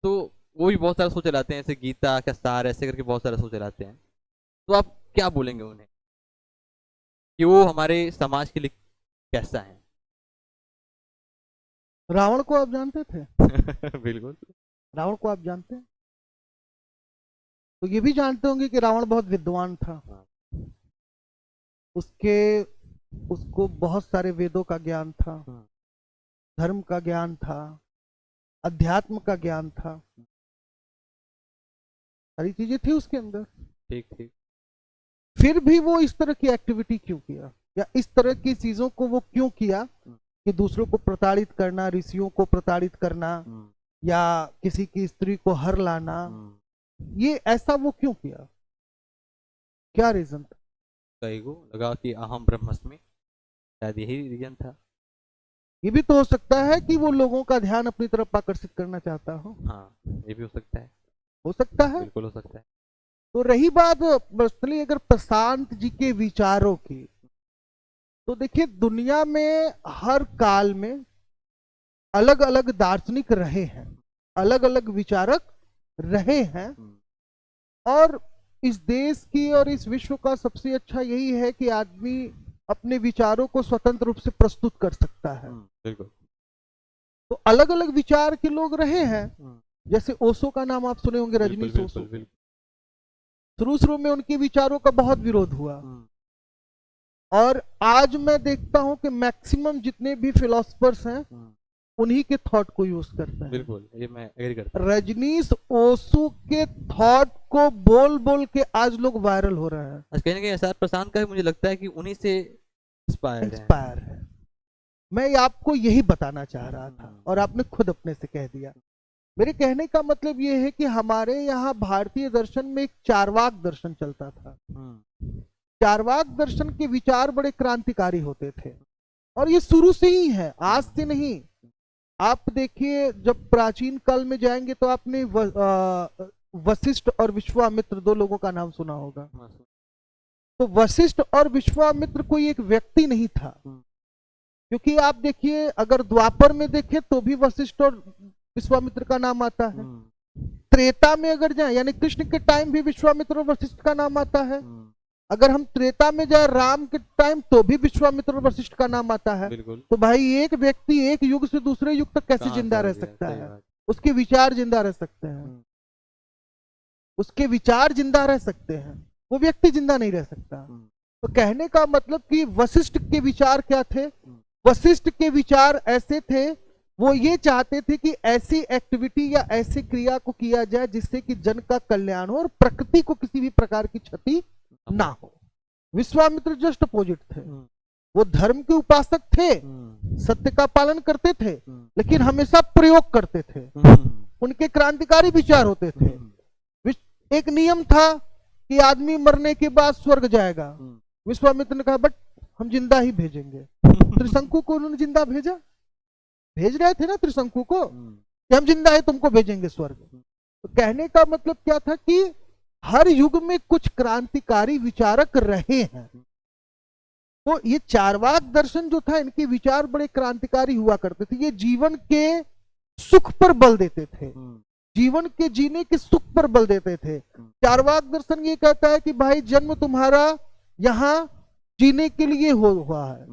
तो वो भी बहुत सारा शो चलाते हैं, जैसे गीता का सार ऐसे करके बहुत सारा शो चलाते हैं। तो आप क्या बोलेंगे उन्हें कि वो हमारे समाज के लिए कैसा है? रावण को आप जानते थे? बिल्कुल। रावण को आप जानते हैं? तो ये भी जानते होंगे कि रावण बहुत विद्वान था, उसको बहुत सारे वेदों का ज्ञान था, धर्म का ज्ञान था, अध्यात्म का ज्ञान था, सारी चीजें थी उसके अंदर। ठीक ठीक। फिर भी वो इस तरह की एक्टिविटी क्यों किया, या इस तरह की चीजों को वो क्यों किया कि दूसरों को प्रताड़ित करना, ऋषियों को प्रताड़ित करना, या किसी की स्त्री को हर लाना, ये ऐसा वो क्यों किया? क्या रीजन था? कई को लगा कि अहम ब्रह्मस्मि, शायद यही रीजन था। ये भी तो हो सकता है कि वो लोगों का ध्यान अपनी तरफ आकर्षित करना चाहता हो। हाँ, ये भी हो सकता है। हो सकता है। बिल्कुल हो सकता है। तो रही बात पर्सनली अगर प्रशांत जी के विचारों की, तो देखिए दुनिया में हर काल में अलग अलग दार्शनिक रहे हैं, अलग अलग विचारक रहे हैं। और इस देश की और इस विश्व का सबसे अच्छा यही है कि आदमी अपने विचारों को स्वतंत्र रूप से प्रस्तुत कर सकता है। बिल्कुल। तो अलग अलग विचार के लोग रहे हैं। जैसे ओशो का नाम आप सुने होंगे, रजनीश ओशो। शुरू शुरू में उनके विचारों का बहुत विरोध हुआ, और आज मैं देखता हूं कि मैक्सिमम जितने भी फिलोसफर्स हैं उन्हीं के थॉट को यूज करते हैं। बिल्कुल, ये मैं एग्री करता हूं। रजनीश ओशो के थॉट को बोल बोल के आज लोग वायरल हो रहे हैं। कहीं ना कहीं एसआर प्रशांत का भी मुझे लगता है कि उन्हीं से इंस्पायर है। मैं आपको यही बताना चाह रहा था और आपने खुद अपने से कह दिया। मेरे कहने का मतलब यह है कि हमारे यहाँ भारतीय दर्शन में एक चारवाक दर्शन चलता था। चारवाक दर्शन के विचार बड़े क्रांतिकारी होते थे, और ये शुरू से ही है, आज से नहीं। आप देखिए, जब प्राचीन काल में जाएंगे तो आपने वशिष्ठ और विश्वामित्र दो लोगों का नाम सुना होगा। तो वशिष्ठ और विश्वामित्र कोई एक व्यक्ति नहीं था, क्योंकि आप देखिए अगर द्वापर में देखें तो भी वशिष्ठ और विश्वामित्र का नाम आता है। त्रेता में अगर जाए, यानी कृष्ण के टाइम भी विश्वामित्र और वशिष्ठ का नाम आता है। अगर हम त्रेता में जाए राम के टाइम, तो भी विश्वामित्र और वशिष्ठ का नाम आता है। तो भाई एक व्यक्ति एक युग से दूसरे युग तक कैसे जिंदा रह सकता है? उसके विचार जिंदा रह सकते हैं, उसके विचार जिंदा रह सकते हैं, वो व्यक्ति जिंदा नहीं रह सकता। तो कहने का मतलब कि वशिष्ठ के विचार क्या थे? वशिष्ठ के विचार ऐसे थे, वो ये चाहते थे कि ऐसी एक्टिविटी या ऐसी क्रिया को किया जाए जिससे कि जन का कल्याण हो और प्रकृति को किसी भी प्रकार की क्षति ना हो। विश्वामित्र जस्ट अपोजिट थे। वो धर्म के उपासक थे, सत्य का पालन करते थे, लेकिन हमेशा प्रयोग करते थे। उनके क्रांतिकारी विचार होते थे। एक नियम था कि आदमी मरने के बाद स्वर्ग जाएगा। विश्वामित्र ने कहा बट हम जिंदा ही भेजेंगे। त्रिशंकु को उन्होंने जिंदा भेजा, भेज रहे थे ना त्रिशंकु को कि हम जिंदा है, तुमको भेजेंगे स्वर्ग। तो कहने का मतलब क्या था कि हर युग में कुछ क्रांतिकारी विचारक रहे हैं। तो ये चारवाक दर्शन जो था, इनके विचार बड़े क्रांतिकारी हुआ करते थे। ये जीवन के सुख पर बल देते थे, जीवन के जीने के सुख पर बल देते थे। चारवाक दर्शन ये कहता है कि भाई जन्म तुम्हारा यहाँ जीने के लिए हुआ है,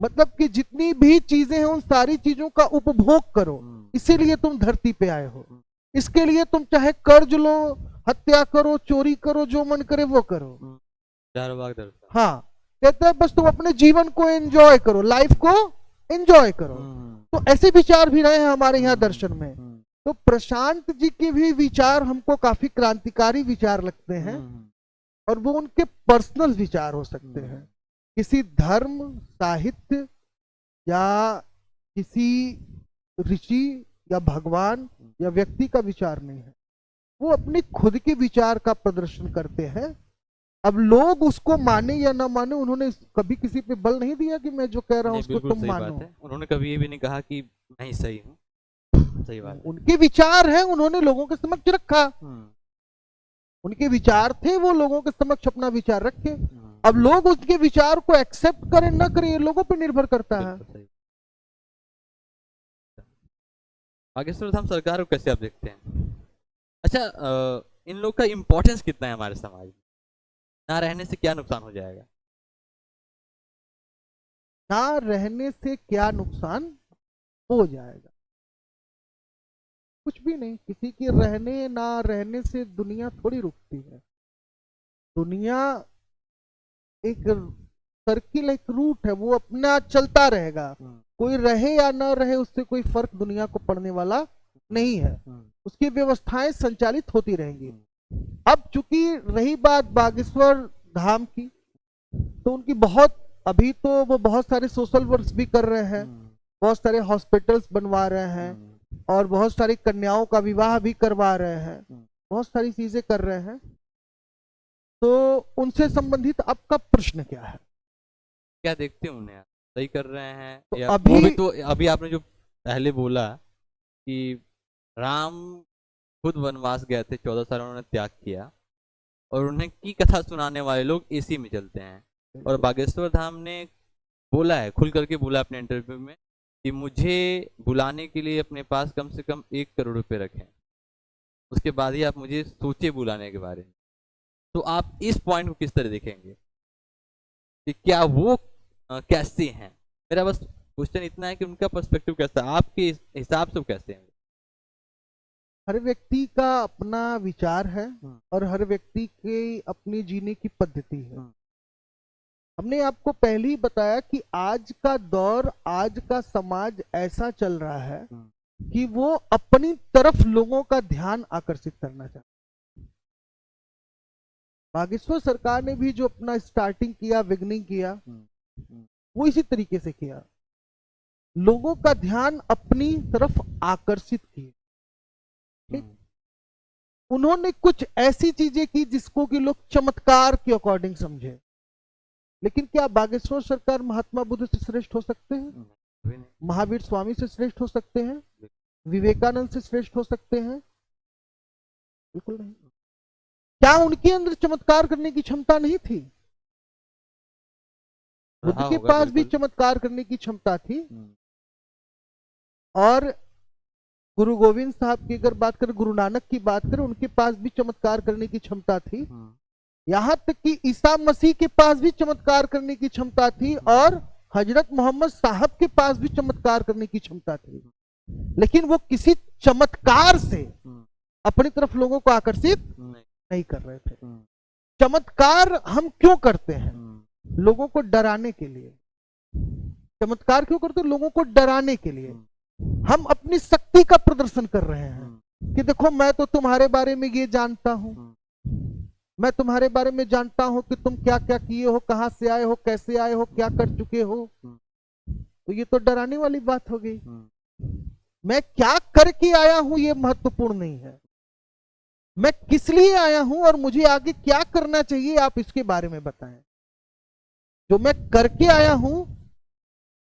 मतलब कि जितनी भी चीजें हैं उन सारी चीजों का उपभोग करो, इसीलिए तुम धरती पे आए हो। इसके लिए तुम चाहे कर्ज लो, हत्या करो, चोरी करो, जो मन करे वो करो। चारवाक दर्शन, हाँ, कहता है बस तुम अपने जीवन को एंजॉय करो, लाइफ को एंजॉय करो। तो ऐसे विचार भी रहे हैं हमारे यहाँ दर्शन में। तो प्रशांत जी के भी विचार हमको काफी क्रांतिकारी विचार लगते हैं, और वो उनके पर्सनल विचार हो सकते हैं, किसी धर्म, साहित्य या किसी ऋषि या भगवान या व्यक्ति का विचार नहीं है। वो अपने खुद के विचार का प्रदर्शन करते हैं। अब लोग उसको माने या ना माने, उन्होंने कभी किसी पे बल नहीं दिया कि मैं जो कह रहा हूं उसको तुम मानो। उन्होंने कभी ये भी नहीं कहा कि मैं ही सही हूँ। सही बात। उनके विचार हैं, उन्होंने लोगों के समक्ष रखा। उनके विचार थे, वो लोगों के समक्ष अपना विचार रखे। अब लोग उसके विचार को एक्सेप्ट करें ना करें, ये लोगों पे निर्भर करता है। आगे हम सरकार को कैसे आप देखते हैं? अच्छा, इन लोग का इंपॉर्टेंस कितना है हमारे समाज में? ना रहने से क्या नुकसान हो जाएगा? ना रहने से क्या नुकसान हो जाएगा? कुछ भी नहीं। किसी के रहने ना रहने से दुनिया थोड़ी रुकती है। दुनिया एक सर्किल, एक रूट है, वो अपना चलता रहेगा। कोई रहे या ना रहे उससे कोई फर्क दुनिया को पड़ने वाला नहीं है। उसकी व्यवस्थाएं संचालित होती रहेंगी। अब चूंकि रही बात बागेश्वर धाम की, तो उनकी अभी तो वो बहुत सारे सोशल वर्क भी कर रहे हैं, बहुत सारे हॉस्पिटल्स बनवा रहे हैं, और बहुत सारी कन्याओं का विवाह भी करवा रहे हैं, बहुत सारी चीजें कर रहे हैं। तो उनसे संबंधित आपका प्रश्न क्या है? क्या देखते हैं उन्हें सही कर रहे हैं तो या वो अभी भी? तो अभी आपने जो पहले बोला कि राम खुद वनवास गए थे, 14 साल उन्होंने त्याग किया, और उन्हें की कथा सुनाने वाले लोग एसी में चलते हैं। और बागेश्वर धाम ने बोला है, खुल करके बोला अपने इंटरव्यू में कि मुझे बुलाने के लिए अपने पास कम से कम 1 करोड़ रुपए रखें, उसके बाद ही आप मुझे सोचे बुलाने के बारे में। तो आप इस पॉइंट को किस तरह देखेंगे कि क्या वो कैसे हैं? मेरा बस क्वेश्चन इतना है कि उनका पर्सपेक्टिव कैसा है, आपके हिसाब से वो कैसे हैं? हर व्यक्ति का अपना विचार है हम्म, और हर व्यक्ति की अपनी जीने की पद्धति है। हम्म, हमने आपको पहले ही बताया कि आज का दौर, आज का समाज ऐसा चल रहा है हम्म, कि वो अपनी तरफ लोगों का ध्यान आकर्षित करना चाहता है। बागेश्वर सरकार ने भी जो अपना स्टार्टिंग किया, बिगनिंग किया, हम्म, हम्म, वो इसी तरीके से किया, लोगों का ध्यान अपनी तरफ आकर्षित किया। ठीक? हम्म, उन्होंने कुछ ऐसी चीजें की जिसको कि लोग चमत्कार के अकॉर्डिंग समझे। लेकिन क्या बागेश्वर सरकार महात्मा बुद्ध से श्रेष्ठ हो सकते हैं? भी नहीं। महावीर स्वामी से श्रेष्ठ हो सकते हैं? विवेकानंद से श्रेष्ठ हो सकते हैं? बिल्कुल नहीं। क्या उनके अंदर चमत्कार करने की क्षमता नहीं थी? बुद्ध रहा के होगा पास भी बिल्कुल। चमत्कार करने की क्षमता थी। हम्म, और गुरु गोविंद साहब की अगर बात करें, गुरु नानक की बात करें, उनके पास भी चमत्कार करने की क्षमता थी। हम्म, यहां तक कि ईसा मसीह के पास भी चमत्कार करने की क्षमता थी और हजरत मोहम्मद साहब के पास भी चमत्कार करने की क्षमता थी। लेकिन वो किसी चमत्कार से हम्म, अपनी तरफ लोगों को आकर्षित नहीं। नहीं कर रहे थे। हम्म, चमत्कार हम क्यों करते हैं? हम्म, लोगों को डराने के लिए। चमत्कार क्यों करते हैं? लोगों को डराने के लिए। हम अपनी शक्ति का प्रदर्शन कर रहे हैं कि देखो, मैं तो तुम्हारे बारे में ये जानता हूं, मैं तुम्हारे बारे में जानता हूं कि तुम क्या क्या किए हो, कहां से आए हो, कैसे आए हो, क्या कर चुके हो। तो ये तो डराने वाली बात हो गई। मैं क्या करके आया हूं ये महत्वपूर्ण नहीं है, मैं किस लिए आया हूं और मुझे आगे क्या करना चाहिए आप इसके बारे में बताएं। जो मैं करके आया हूं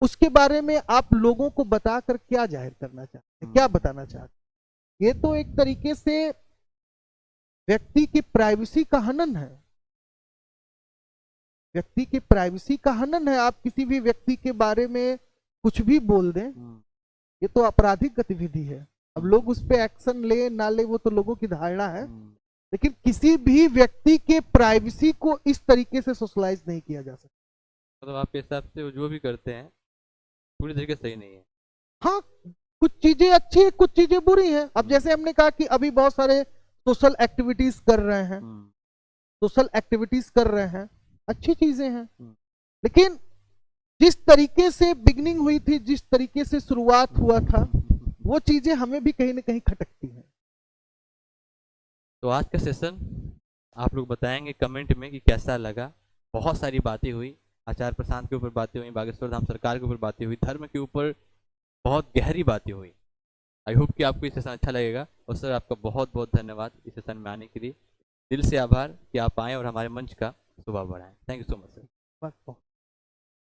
उसके बारे में आप लोगों को बताकर क्या जाहिर करना चाहते हैं, क्या बताना चाहते हैं? ये तो एक तरीके से व्यक्ति की प्राइवेसी का हनन है। व्यक्ति की प्राइवेसी का हनन है। आप किसी भी व्यक्ति के बारे में कुछ भी बोल दें, ये तो आपराधिक गतिविधि है। अब लोग उस पर एक्शन ले ना ले वो तो लोगों की धारणा है, लेकिन किसी भी व्यक्ति के प्राइवेसी को इस तरीके से सोशलाइज नहीं किया जा सकता। मतलब आपके हिसाब से वो जो भी करते हैं पूरी तरीके से सही नहीं है? हाँ, कुछ चीजें अच्छी है, कुछ चीजें बुरी हैं। अब जैसे हमने कहा कि अभी बहुत सारे सोशल एक्टिविटीज कर रहे हैं, सोशल एक्टिविटीज कर रहे हैं, अच्छी चीजें हैं। लेकिन जिस तरीके से बिगनिंग हुई थी, जिस तरीके से शुरुआत हुआ था, वो चीजें हमें भी कहीं ना कहीं खटकती हैं। तो आज का सेशन आप लोग बताएंगे कमेंट में कि कैसा लगा। बहुत सारी बातें हुई, आचार्य प्रशांत के ऊपर बातें हुई, बागेश्वर धाम सरकार के ऊपर बातें हुई, धर्म के ऊपर बहुत गहरी बातें हुई। आई होप कि आपको ये सेशन अच्छा लगेगा। और सर आपका बहुत बहुत धन्यवाद इस सेशन में आने के लिए। दिल से आभार कि आप आए और हमारे मंच का शोभा बढ़ाएं। Thank you so much sir. बस बहुत